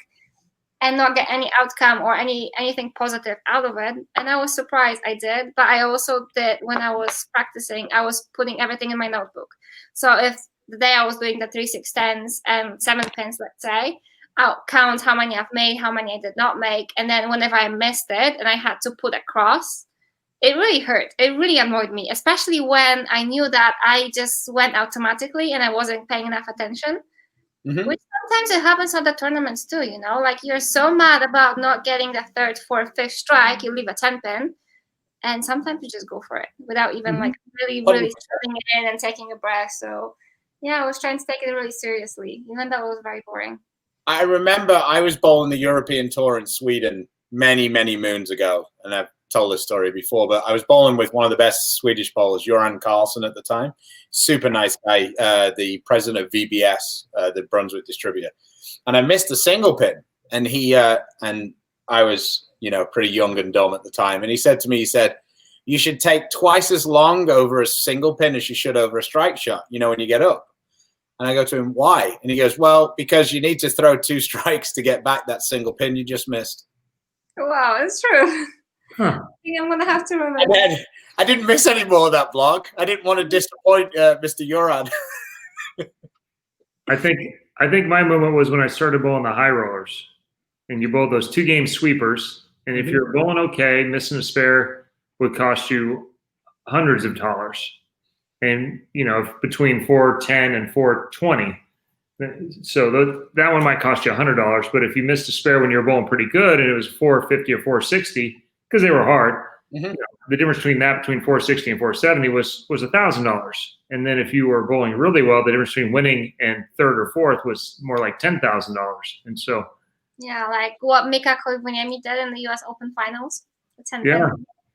and not get any outcome or anything positive out of it. And I was surprised I did. But I also did, when I was practicing, I was putting everything in my notebook. So if the day I was doing the 3 6-10s and 7 pins, let's say, I'll count how many I've made, how many I did not make. And then whenever I missed it and I had to put a cross, it really hurt. It really annoyed me, especially when I knew that I just went automatically and I wasn't paying enough attention. Mm-hmm. Which sometimes it happens at the tournaments too, you know, like you're so mad about not getting the 3rd, 4th, 5th strike, you leave a 10 pin, and sometimes you just go for it without even like really filling it in and taking a breath. So yeah, I was trying to take it really seriously, even though it was very boring. I remember I was bowling the European Tour in Sweden many, many moons ago, and I've told this story before, but I was bowling with one of the best Swedish bowlers, Göran Karlsson at the time. Super nice guy, the president of VBS, the Brunswick distributor. And I missed a single pin, and and I was, you know, pretty young and dumb at the time. And he said to me, you should take twice as long over a single pin as you should over a strike shot, you know, when you get up. And I go to him, why? And he goes, well, because you need to throw 2 strikes to get back that single pin you just missed. Wow, it's true. Huh. I think I'm going to have to remember. And then I didn't miss any more of that block. I didn't want to disappoint Mr. Göran. I think my moment was when I started bowling the high rollers, and you bowl those 2-game sweepers. And if you're bowling okay, missing a spare would cost you hundreds of dollars. And, you know, between $410 and $420. So that one might cost you $100. But if you missed a spare when you were bowling pretty good and it was $450 or $460, because they were hard, Mhm. The difference between 460 and 470 was $1,000. And then if you were bowling really well, the difference between winning and third or fourth was more like $10,000. And so, Yeah, like what Mika Koivuniemi did in the U.S. Open Finals. yeah,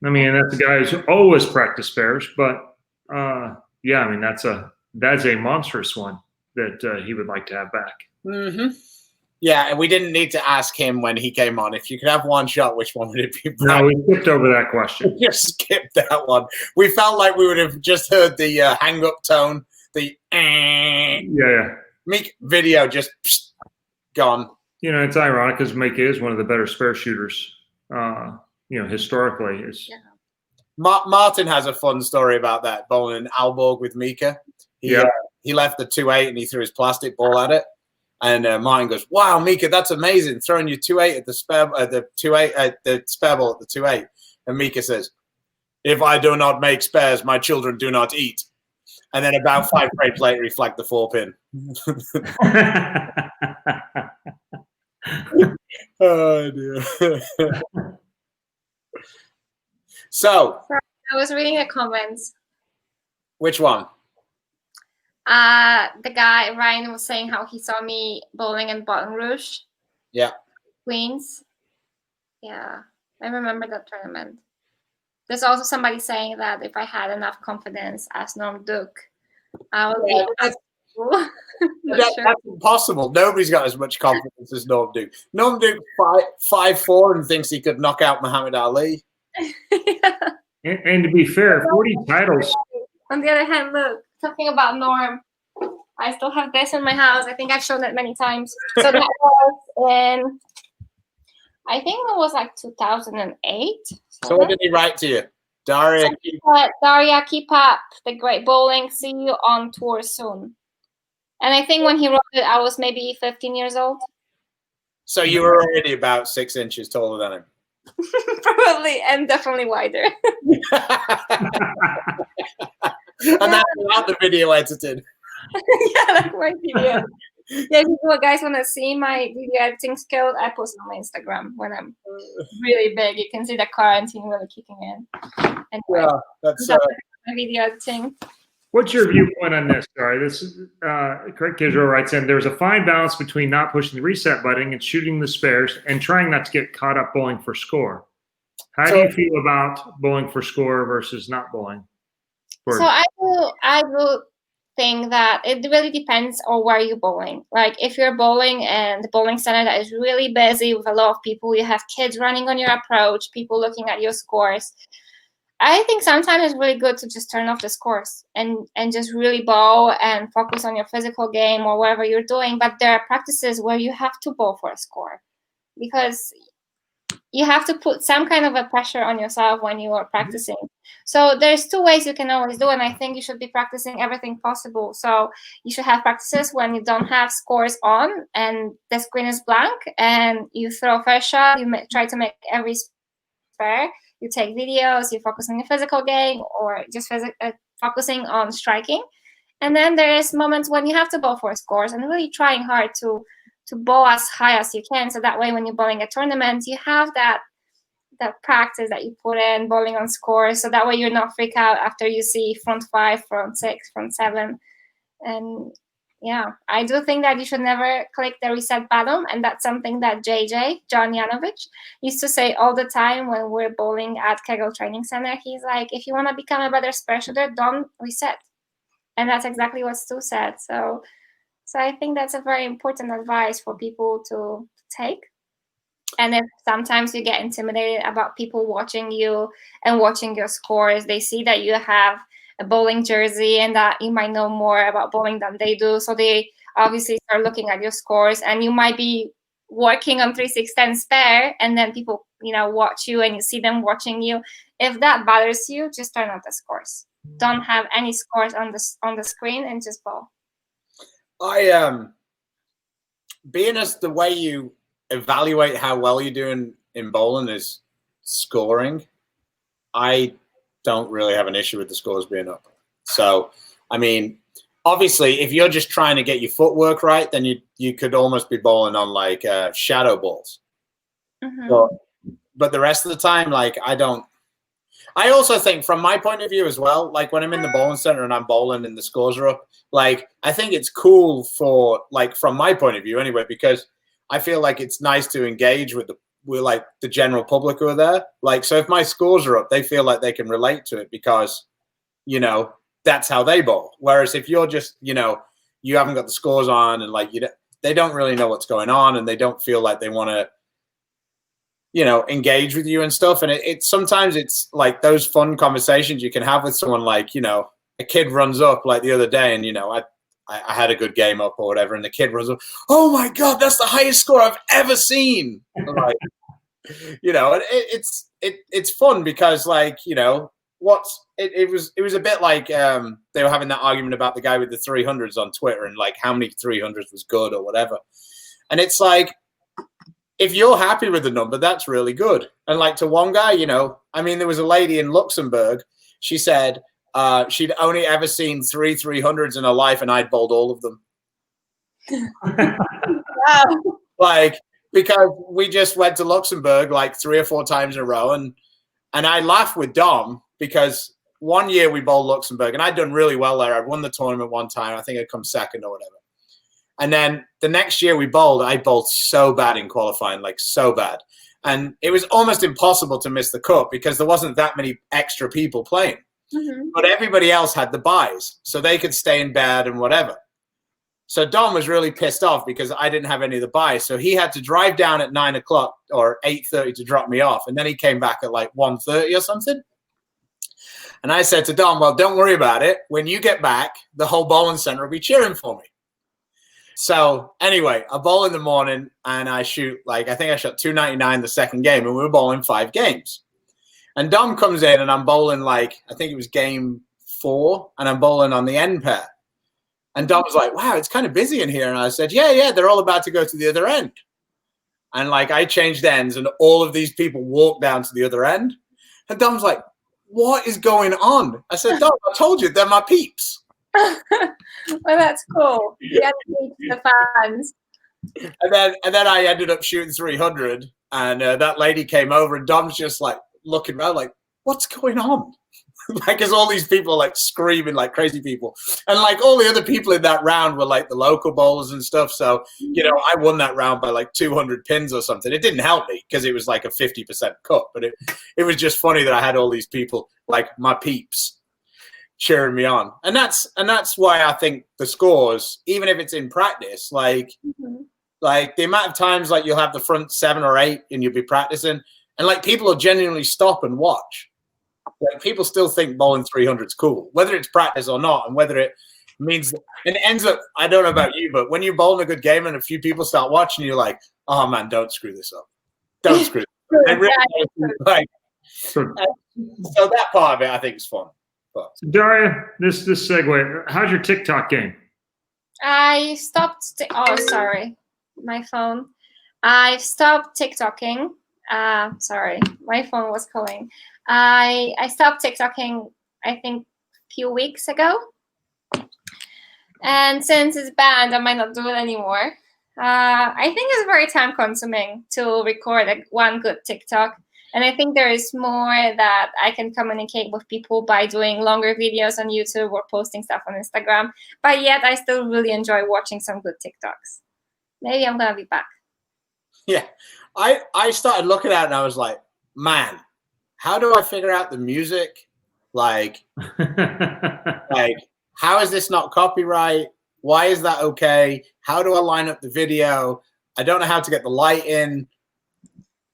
I mean, that's a guy who's always practiced spares, but yeah, I mean, that's a monstrous one that he would like to have back. Mm-hmm. Yeah, and we didn't need to ask him when he came on. If you could have one shot, which one would it be? No, we skipped over that question. We just skipped that one. We felt like we would have just heard the hang-up tone, the Yeah. Meek video just gone. You know, it's ironic because Mika is one of the better spare shooters, historically. Martin has a fun story about that, bowling in Aalborg with Mika. He left the 2-8 and he threw his plastic ball at it. And Martin goes, "Wow, Mika, that's amazing! Throwing you 2-8 at the spare ball at the 2-8." And Mika says, "If I do not make spares, my children do not eat." And then about 5 frames later, he flagged the 4-pin. Oh dear. So, I was reading the comments. which one? The guy Ryan was saying how he saw me bowling in Baton Rouge. Yeah. Queens. Yeah, I remember that tournament. There's also somebody saying that if I had enough confidence as Norm Duke, I would be. That's impossible. Nobody's got as much confidence as Norm Duke. Norm Duke 5'4" and thinks he could knock out Muhammad Ali. Yeah. And to be fair, 40 titles. On the other hand, look, talking about Norm, I still have this in my house. I think I've shown it many times. So that was in, I think it was like 2008. So what did he write to you? Daria? Daria, keep up the great bowling. See you on tour soon. And I think when he wrote it, I was maybe 15 years old. So you were already about 6 inches taller than him. Probably, and definitely wider. And that's without the video edited. Yeah, that's my video. Yeah, if you guys want to see my video editing skills, I post it on my Instagram when I'm really big. You can see the quarantine really kicking in. Anyway, Yeah, that's my video editing. What's your viewpoint on this? Sorry, this is Craig Kisro writes in, there's a fine balance between not pushing the reset button and shooting the spares and trying not to get caught up bowling for score. How do you feel about bowling for score versus not bowling? So I will think that it really depends on where you're bowling. Like if you're bowling and the bowling center that is really busy with a lot of people, you have kids running on your approach, people looking at your scores. I think sometimes it's really good to just turn off the scores and just really bowl and focus on your physical game or whatever you're doing. But there are practices where you have to bowl for a score because you have to put some kind of a pressure on yourself when you are practicing. So there's 2 ways you can always do, and I think you should be practicing everything possible. So you should have practices when you don't have scores on and the screen is blank and you throw a first shot, you try to make every spare. You take videos, you focus on your physical game or just focusing on striking. And then there is moments when you have to bowl for scores and really trying hard to bowl as high as you can. So that way when you're bowling a tournament, you have that practice that you put in bowling on scores. So that way you're not freak out after you see front 5, front 6, front 7. And yeah, I do think that you should never click the reset button. And that's something that John Yanovich, used to say all the time when we're bowling at Kegel Training Center. He's like, if you want to become a better spare shooter, don't reset. And that's exactly what Stu said. So I think that's a very important advice for people to take. And if sometimes you get intimidated about people watching you and watching your scores, they see that you have a bowling jersey and that you might know more about bowling than they do. So they obviously start looking at your scores and you might be working on 3-6-10 spare and then people, watch you and you see them watching you. If that bothers you, just turn off the scores. Don't have any scores on the screen and just bowl. Being as the way you evaluate how well you're doing in bowling is scoring, I don't really have an issue with the scores being up. So, I mean, obviously, if you're just trying to get your footwork right, then you could almost be bowling on like shadow balls. Mm-hmm. But the rest of the time, like I don't I also think from my point of view as well, like when I'm in the bowling center and I'm bowling and the scores are up, like I think it's cool for like from my point of view anyway, because I feel like it's nice to engage with like the general public who are there. Like, so if my scores are up, they feel like they can relate to it because, you know, that's how they bowl. Whereas if you're just, you know, you haven't got the scores on and like they don't really know what's going on and they don't feel like they want to, you know, engage with you and stuff. And it's sometimes it's like those fun conversations you can have with someone, like, you know, a kid runs up like the other day and, you know, I had a good game up or whatever. And the kid runs up, oh my God, that's the highest score I've ever seen. Like, you know, it's fun because like, you know, it was a bit like they were having that argument about the guy with the 300s on Twitter and like how many 300s was good or whatever. And it's like, if you're happy with the number, that's really good. And like to one guy, you know, I mean, there was a lady in Luxembourg. She said she'd only ever seen 300s in her life, and I'd bowled all of them. Wow. Like, because we just went to Luxembourg like 3 or 4 times in a row, and I laughed with Dom because one year we bowled Luxembourg, and I'd done really well there. I'd won the tournament one time. I think I'd come second or whatever. And then the next year we bowled, I bowled so bad in qualifying, like so bad. And it was almost impossible to miss the cup because there wasn't that many extra people playing. Mm-hmm. But everybody else had the buys, so they could stay in bed and whatever. So Dom was really pissed off because I didn't have any of the buys. So he had to drive down at 9 o'clock or 8:30 to drop me off. And then he came back at like 1:30 or something. And I said to Dom, well, don't worry about it. When you get back, the whole bowling center will be cheering for me. So anyway, I bowl in the morning and I shoot, like, I think I shot 299 the second game, and we were bowling 5 games. And Dom comes in and I'm bowling like, I think it was game 4, and I'm bowling on the end pair. And Dom was like, wow, it's kind of busy in here. And I said, yeah, they're all about to go to the other end. And like, I changed ends and all of these people walked down to the other end. And Dom's like, what is going on? I said, Dom, I told you, they're my peeps. Well, that's cool. You got to meet the fans. And then I ended up shooting 300, and that lady came over, and Dom's just like looking around, like, what's going on? Like, as all these people like screaming like crazy people, and like all the other people in that round were like the local bowlers and stuff. So you know, I won that round by like 200 pins or something. It didn't help me because it was like a 50% cut, but it was just funny that I had all these people like my peeps cheering me on. And that's why I think the scores, even if it's in practice, like like the amount of times like you'll have the front 7 or 8 and you'll be practicing, and like people will genuinely stop and watch. Like people still think bowling 300 is cool, whether it's practice or not, and whether it means, and it ends up, I don't know about you, but when you're bowling a good game and a few people start watching, you're like, oh man, don't screw this up. Don't screw this up. Really, like, so that part of it I think is fun. So Daria, this segue, how's your TikTok game? I stopped. Sorry, my phone. I stopped TikToking. Sorry, my phone was calling. I stopped TikToking, I think, a few weeks ago. And since it's banned, I might not do it anymore. I think it's very time consuming to record one good TikTok. And I think there is more that I can communicate with people by doing longer videos on YouTube or posting stuff on Instagram. But yet I still really enjoy watching some good TikToks. Maybe I'm going to be back. Yeah. I started looking at it and I was like, man, how do I figure out the music? Like, like, how is this not copyright? Why is that okay? How do I line up the video? I don't know how to get the light in.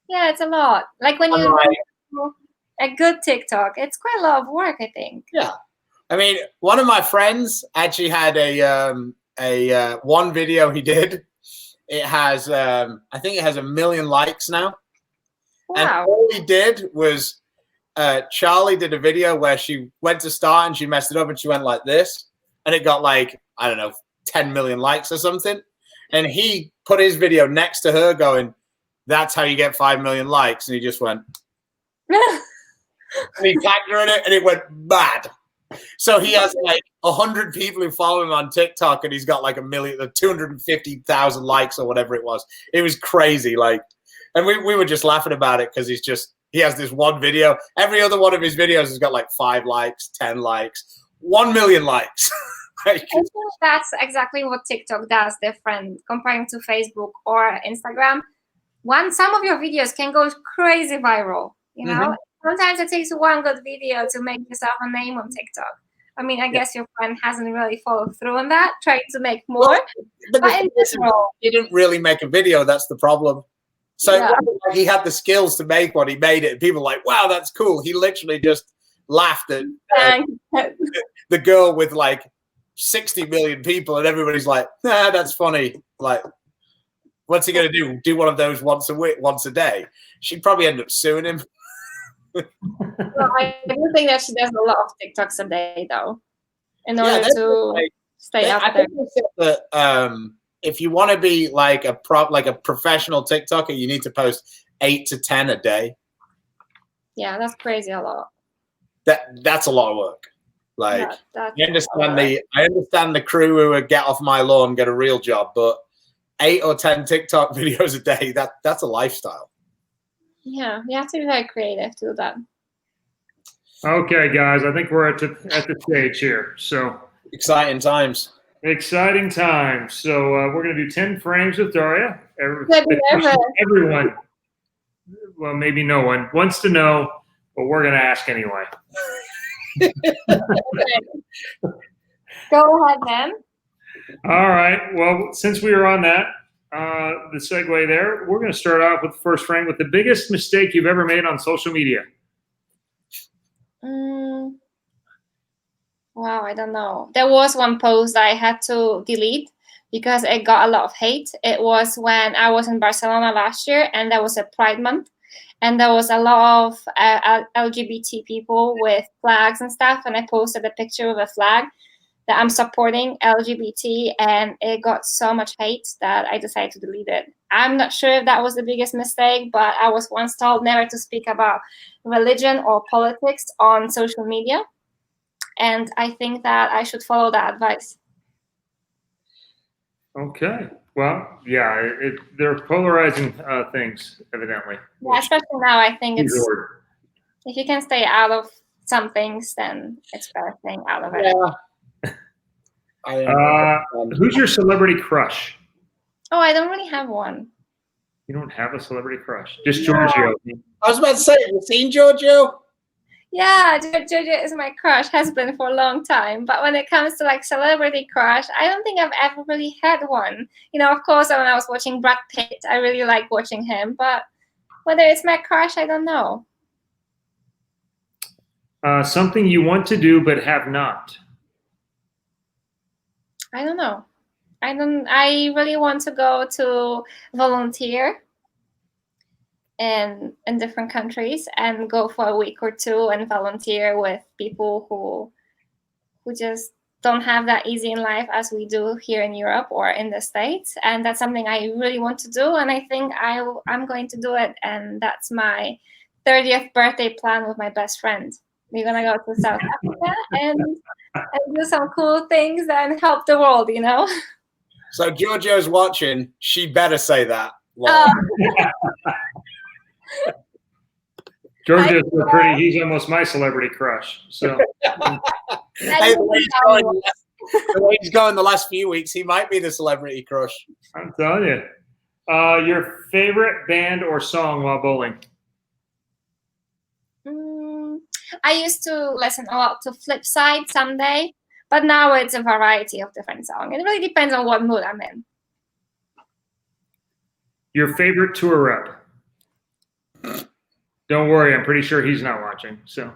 Yeah, it's a lot. Like when you do a good TikTok, it's quite a lot of work, I think. Yeah. I mean, one of my friends actually had a one video he did. It has, I think it has 1 million likes now. Wow. And all he did was, Charlie did a video where she went to start and she messed it up and she went like this. And it got like, I don't know, 10 million likes or something. And he put his video next to her going, that's how you get 5 million likes. And he just went, and he tagged her in it and it went bad. So he has like 100 people who follow him on TikTok and he's got like 250,000 likes or whatever it was. It was crazy. Like, and we were just laughing about it because he's just, he has this one video. Every other one of his videos has got like 5 likes, 10 likes, 1 million likes. Like, I think that's exactly what TikTok does different comparing to Facebook or Instagram. Some of your videos can go crazy viral, you know? Sometimes it takes one good video to make yourself a name on TikTok. I mean, I guess your friend hasn't really followed through on that, trying to make more. Well, but in general, he didn't really make a video. That's the problem. So Yeah. it wasn't like he had the skills to make one. He made it. And people were like, wow, that's cool. He literally just laughed at the girl with like 60 million people, and everybody's like, nah, that's funny. Like, what's he going to do? Do one of those once a day? She'd probably end up suing him. Well, I do think that she does a lot of TikToks a day, though, in order to stay up I there. think they said that if you want to be like a professional TikToker, you need to post 8 to 10 a day. Yeah, that's crazy a lot. That's a lot of work. Like, Yeah, I understand the crew who would get off my lawn, get a real job, but 8 or 10 TikTok videos a day, that's a lifestyle. Yeah, you have to be very creative to do that. Okay, guys, I think we're at the stage here. So Exciting times. exciting time. So we're going to do 10 frames with Daria. Everyone, well, maybe no one wants to know, but we're going to ask anyway. Go ahead, then. All right. Well, since we were on that, the segue there, we're going to start off with the first frame with the biggest mistake you've ever made on social media. Wow, I don't know. There was one post that I had to delete because it got a lot of hate. It was when I was in Barcelona last year, and there was a Pride Month, and there was a lot of LGBT people with flags and stuff, and I posted a picture of a flag that I'm supporting LGBT, and it got so much hate that I decided to delete it. I'm not sure if that was the biggest mistake, but I was once told never to speak about religion or politics on social media, and I think that I should follow that advice. Okay. Well, yeah, they're polarizing things, evidently. Yeah, especially now, I think it's Sure. if you can stay out of some things, then it's better staying out of it. Yeah. Who's your celebrity crush? Oh, I don't really have one. You don't have a celebrity crush? Just Giorgio. I was about to say, have you seen Giorgio? Yeah, Giorgio is my crush, has been for a long time. But when it comes to like celebrity crush, I don't think I've ever really had one. You know, of course, when I was watching Brad Pitt, I really like watching him. But whether it's my crush, I don't know. Something you want to do but have not. I don't know. I really want to go to volunteer in different countries and go for a week or two and volunteer with people who just don't have that easy in life as we do here in Europe or in the States. And that's something I really want to do, and I think I'm going to do it. And that's my 30th birthday plan with my best friend. We're gonna go to South Africa and do some cool things and help the world, you know. So Giorgio's watching. She better say that. Giorgio's so pretty. He's almost my celebrity crush. So Hey, the way he's going the last few weeks, he might be the celebrity crush. I'm telling you. Your favorite band or song while bowling? I used to listen a lot to Flipside someday, but now it's a variety of different songs. It really depends on what mood I'm in. Your favorite tour rep? Don't worry, I'm pretty sure he's not watching. So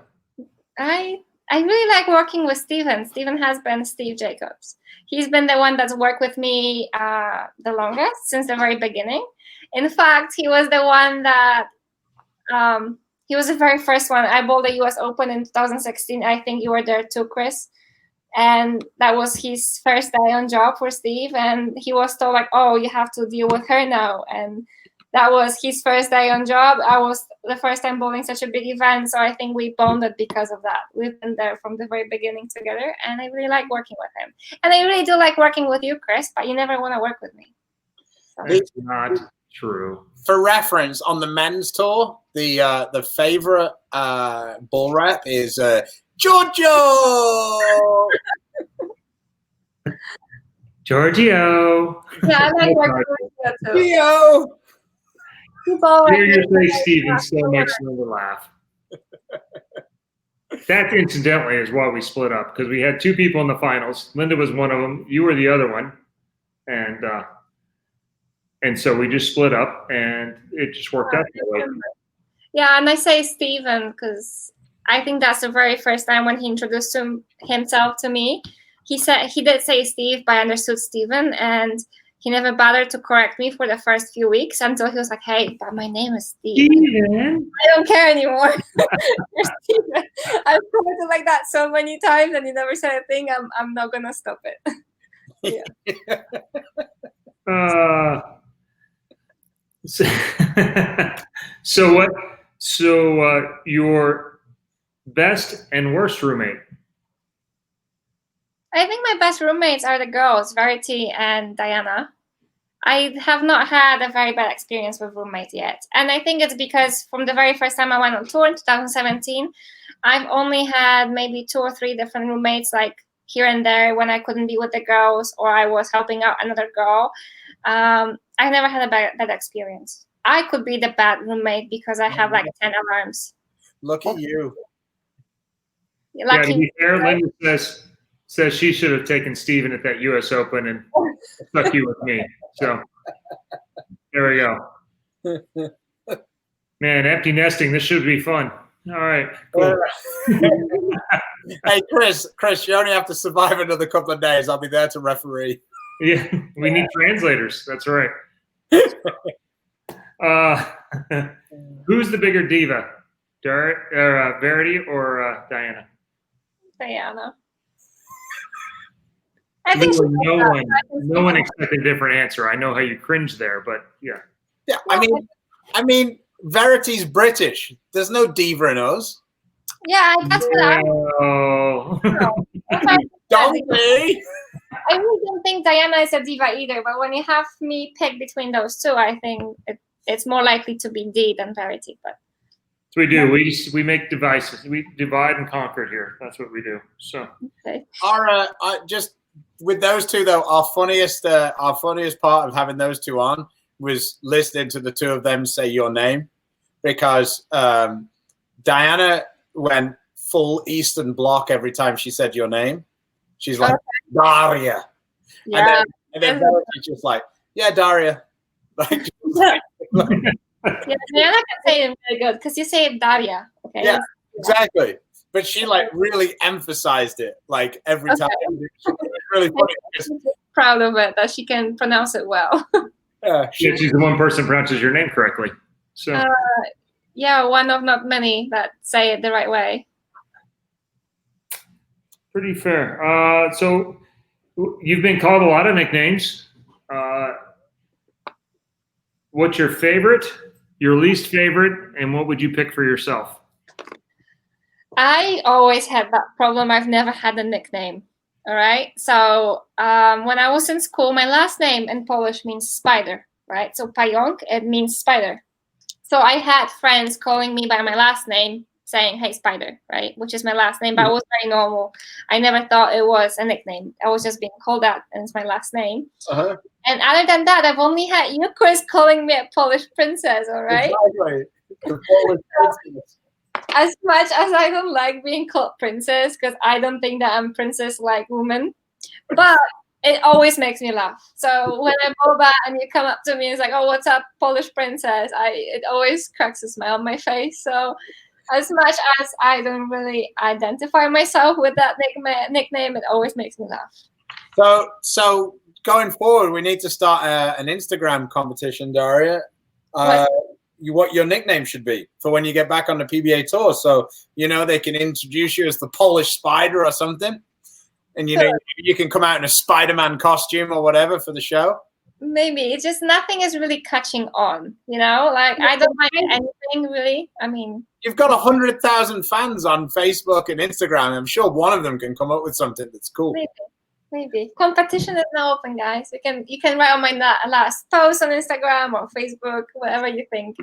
I really like working with Steven. Steven has been Steve Jacobs. He's been the one that's worked with me the longest since the very beginning. In fact, he was the one that he was the very first one. I bowled the US Open in 2016. I think you were there too, Chris. And that was his first day on job for Steve. And he was told like, oh, you have to deal with her now. And that was his first day on job. I was the first time bowling such a big event. So I think we bonded because of that. We've been there from the very beginning together. And I really like working with him. And I really do like working with you, Chris, but you never want to work with me. So. it's not True. For reference, on the men's tour, the favorite bull rep is Giorgio. Giorgio. Yeah, I like Oh, Giorgio too. Gio. People always Hear you make say Steven still makes me laugh. That incidentally is why we split up, because we had two people in the finals. Linda was one of them. You were the other one, and so we just split up, and it just worked out that way. Yeah, and I say Steven because I think that's the very first time when he introduced himself to me. He did say Steve, but I understood Steven, and he never bothered to correct me for the first few weeks until he was like, "Hey, but my name is Steve. Steven. I don't care anymore." You're Steven. I've told it like that so many times, and he never said a thing. I'm not gonna stop it. So what? So your best and worst roommate? I think my best roommates are the girls, Verity and Diana. I have not had a very bad experience with roommates yet. And I think it's because from the very first time I went on tour in 2017, I've only had maybe 2 or 3 different roommates, like here and there when I couldn't be with the girls or I was helping out another girl. I never had a bad experience. I could be the bad roommate because I have like 10 alarms. Look at you. Yeah, to be fair, Linda says she should have taken Steven at that U.S. Open and stuck you with me. So there we go. Man, empty nesting. This should be fun. All right, cool. Hey, Chris, you only have to survive another couple of days. I'll be there to referee. Yeah, we need translators. That's right. Who's the bigger diva, Verity or Diana? Diana. I think no one expected a different answer. I know how you cringed there, but yeah. Yeah, I mean, Verity's British. There's no diva in us. Yeah, that's what I Don't be. I really don't think Diana is a diva either, but when you have me pick between those two, I think it's more likely to be Dee than Verity. But so we do. We make devices. We divide and conquer here. That's what we do. So okay. Our just with those two though, our funniest part of having those two on was listening to the two of them say your name, because Diana went full Eastern Bloc every time she said your name. She's like, Daria. Yeah. And then Verity's just like, yeah, Daria. Like, yeah, Diana can say it very good because you say it Daria. Okay. Yeah, exactly. But she like really emphasized it like every time. It's really funny. I'm proud of it that she can pronounce it well. Yeah, she's the one person pronounces your name correctly. So yeah, one of not many that say it the right way. Pretty fair. So you've been called a lot of nicknames. What's your favorite, your least favorite, and what would you pick for yourself? I always had that problem. I've never had a nickname. All right. So when I was in school, my last name in Polish means spider, right? So Pająk, it means spider. So I had friends calling me by my last name saying, hey, Spider, right? Which is my last name, but it was very normal. I never thought it was a nickname. I was just being called out, and it's my last name. Uh-huh. And other than that, I've only had you, Chris, calling me a Polish princess, all right? Exactly. The Polish princess. As much as I don't like being called princess, because I don't think that I'm princess-like woman, but it always makes me laugh. So when I go back and you come up to me and it's like, oh, what's up, Polish princess? It always cracks a smile on my face. So as much as I don't really identify myself with that nickname, it always makes me laugh. So going forward, we need to start an Instagram competition, Daria. What your nickname should be for when you get back on the PBA tour. So, they can introduce you as the Polish Spider or something. And, you can come out in a Spider-Man costume or whatever for the show. Maybe. It's just nothing is really catching on, Like, I don't like anything really. I mean, you've got 100,000 fans on Facebook and Instagram. I'm sure one of them can come up with something that's cool. Maybe competition is now open, guys. You can write on my last post on Instagram or Facebook, whatever you think.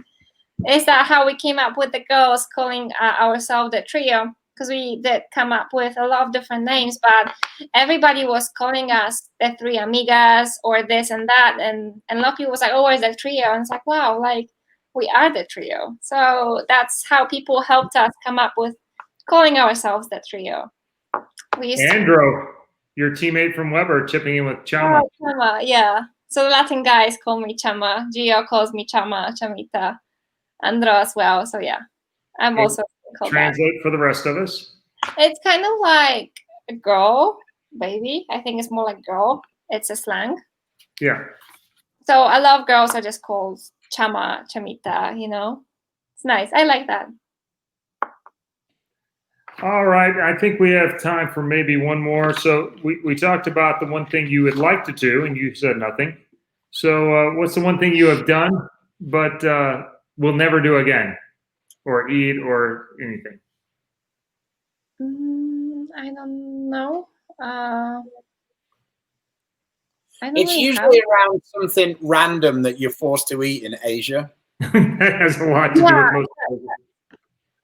Is that how we came up with the girls calling ourselves the trio? Because we did come up with a lot of different names, but everybody was calling us the three amigas or this and that, and a lot of people was like, "Oh, it's the trio," and it's like, wow, like we are the trio. So that's how people helped us come up with calling ourselves the trio. We used Andro, your teammate from Weber, chipping in with Chama. Oh, Chama, yeah. So the Latin guys call me Chama. Gio calls me Chama, Chamita. Andro as well. So yeah, I'm also called Translate for the rest of us. It's kind of like a girl, baby. I think it's more like girl. It's a slang. Yeah. So a lot of girls are just called Chama, Chamita, you know? It's nice. I like that. All right. I think we have time for maybe one more. So we talked about the one thing you would like to do, and you said nothing. So what's the one thing you have done but will never do again, or eat, or anything? I don't know. It's usually around something random that you're forced to eat in Asia. That has a lot to do with most people.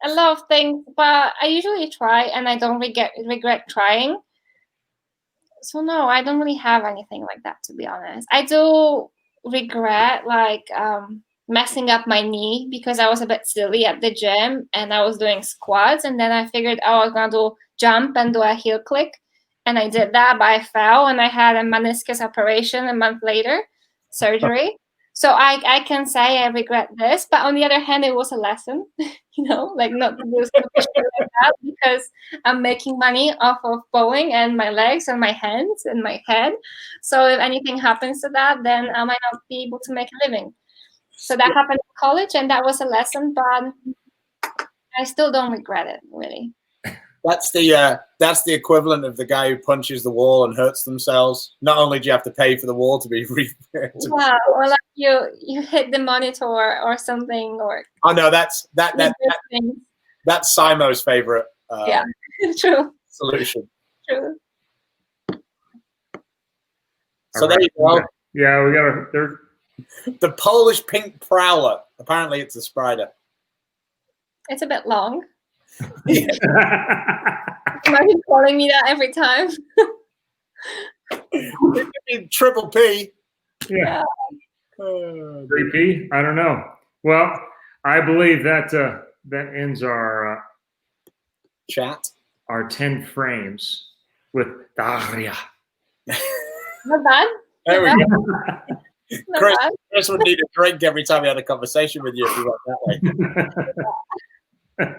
A lot of things, but I usually try, and I don't regret trying. So no, I don't really have anything like that, to be honest. I do regret like messing up my knee because I was a bit silly at the gym and I was doing squats, and then I figured I was gonna do jump and do a heel click, and I did that, but I fell and I had a meniscus operation a month later, surgery. So I can say I regret this, but on the other hand, it was a lesson, you know, like not to do something like that because I'm making money off of bowling and my legs and my hands and my head. So if anything happens to that, then I might not be able to make a living. So that happened in college, and that was a lesson, but I still don't regret it, really. That's the equivalent of the guy who punches the wall and hurts themselves. Not only do you have to pay for the wall to be repaired. Wow, or like you hit the monitor or something, or oh no, that's Simo's favorite. Yeah, true. Solution. True. So there you go. Yeah, we got the Polish pink prowler. Apparently, it's a Sprider. It's a bit long. Imagine calling me that every time. It could be triple P. Yeah. 3P? I don't know. Well, I believe that that ends our chat. Our 10 frames with Daria. Not bad. There we go. Chris would need a drink every time he had a conversation with you if he went that way.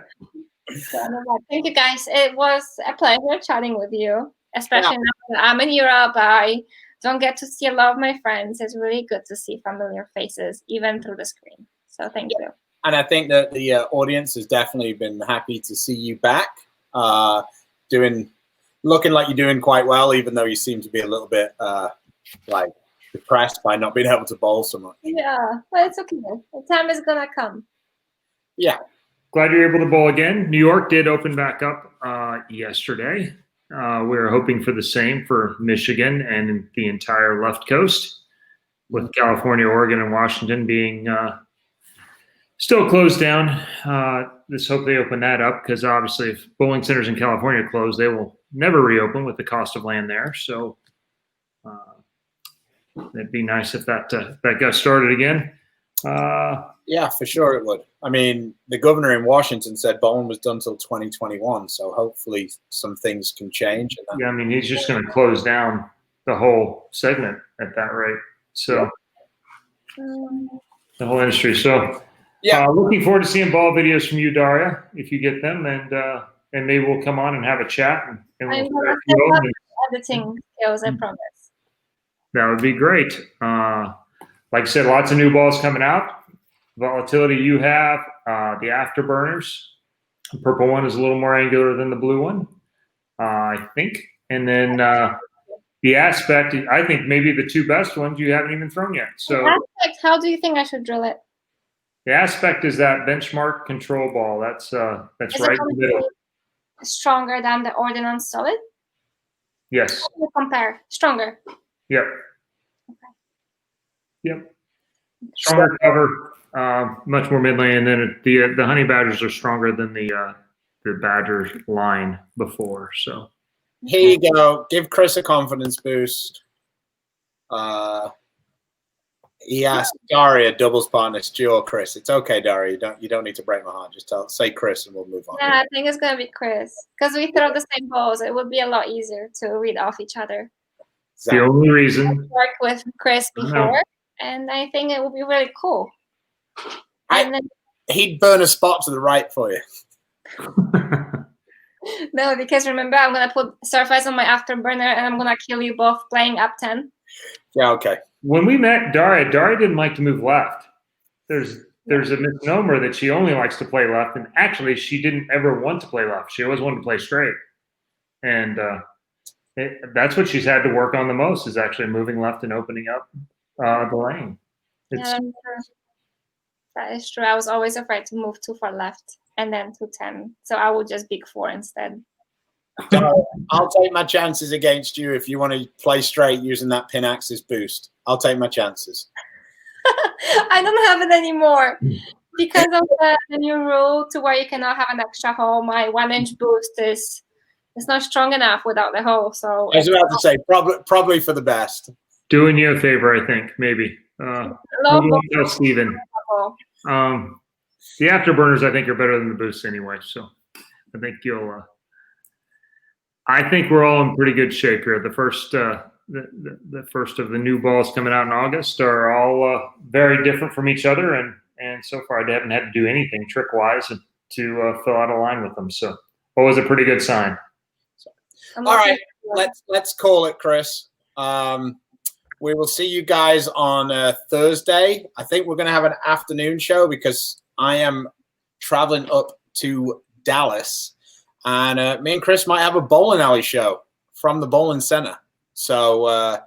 Thank you, guys. It was a pleasure chatting with you, especially now that I'm in Europe. I don't get to see a lot of my friends. It's really good to see familiar faces, even through the screen. So thank you. And I think that the audience has definitely been happy to see you back, looking like you're doing quite well, even though you seem to be a little bit like depressed by not being able to bowl so much. Yeah, but it's okay. The time is gonna come. Yeah. Glad you're able to bowl again. New York did open back up yesterday. We're hoping for the same for Michigan and the entire left coast, with California, Oregon, and Washington being still closed down. Let's hope they open that up, because obviously if bowling centers in California close, they will never reopen with the cost of land there. So it'd be nice if that got started again. Yeah, for sure it would. I mean, the governor in Washington said bowling was done till 2021, so hopefully some things can change. Yeah, I mean, he's just going to close down the whole segment at that rate. So the whole industry. So looking forward to seeing ball videos from you, Daria, if you get them, and maybe we'll come on and have a chat. And we'll editing skills, I promise. That would be great. Like I said, lots of new balls coming out. Volatility you have, the afterburners. The purple one is a little more angular than the blue one, I think. And then the aspect, I think maybe the two best ones you haven't even thrown yet. So aspect, how do you think I should drill it? The aspect is that benchmark control ball. That's right in the middle. Stronger than the ordnance solid? Yes. Compare stronger. Yep. Yep. Stronger cover, much more mid lane, and then the honey badgers are stronger than the badger line before. So Here you go. Give Chris a confidence boost. He asked Daria doubles partner Stu or Chris. It's okay, Daria. You don't need to break my heart. Just say Chris and we'll move on. Yeah, I think it's gonna be Chris because we throw the same balls. It would be a lot easier to read off each other. the only reason I've worked with Chris before, and I think it would be really cool. And then, he'd burn a spot to the right for you. no, because remember, I'm gonna put Starfights on my afterburner, and I'm gonna kill you both playing up 10. Yeah, okay. When we met Daria didn't like to move left. There's a misnomer that she only likes to play left, and actually she didn't ever want to play left. She always wanted to play straight, and that's what she's had to work on the most, is actually moving left and opening up the lane. That is true. I was always afraid to move too far left and then to 10, so I would just big 4 instead. I'll take my chances against you if you want to play straight using that pin axis boost. I'll take my chances. I don't have it anymore because of the new rule to where you cannot have an extra hole. My 1-inch boost is not strong enough without the hole. So I was about to say probably for the best. Doing you a favor, I think, maybe. Tell Steven. The afterburners, I think, are better than the boosts anyway. So I think I think we're all in pretty good shape here. The first of the new balls coming out in August are all very different from each other, and so far I haven't had to do anything trick wise to fill out a line with them. So always a pretty good sign. All right, let's call it, Chris. We will see you guys on Thursday. I think we're going to have an afternoon show because I am traveling up to Dallas, and me and Chris might have a bowling alley show from the bowling center. So,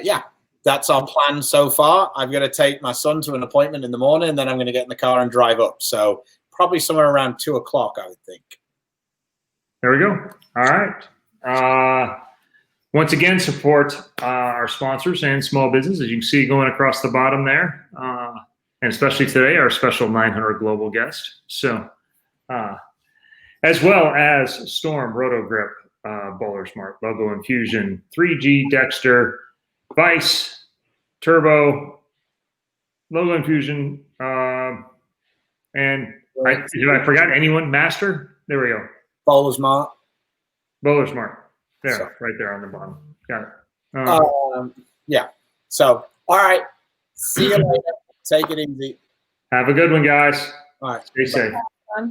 yeah, that's our plan so far. I'm going to take my son to an appointment in the morning, and then I'm going to get in the car and drive up. So probably somewhere around 2 o'clock, I would think. There we go. All right. Once again, support our sponsors and small business, as you can see going across the bottom there, and especially today, our special 900 global guest. So, as well as Storm, Roto-Grip, Bowler Smart, Logo Infusion, 3G, Dexter, Vice, Turbo, Logo Infusion, and I forgot anyone? Master? There we go. Bowler Smart. Bowler Smart. There, right there on the bottom. Got it. Yeah. So, all right. See you later. Take it easy. Have a good one, guys. All right. Stay safe. Bye.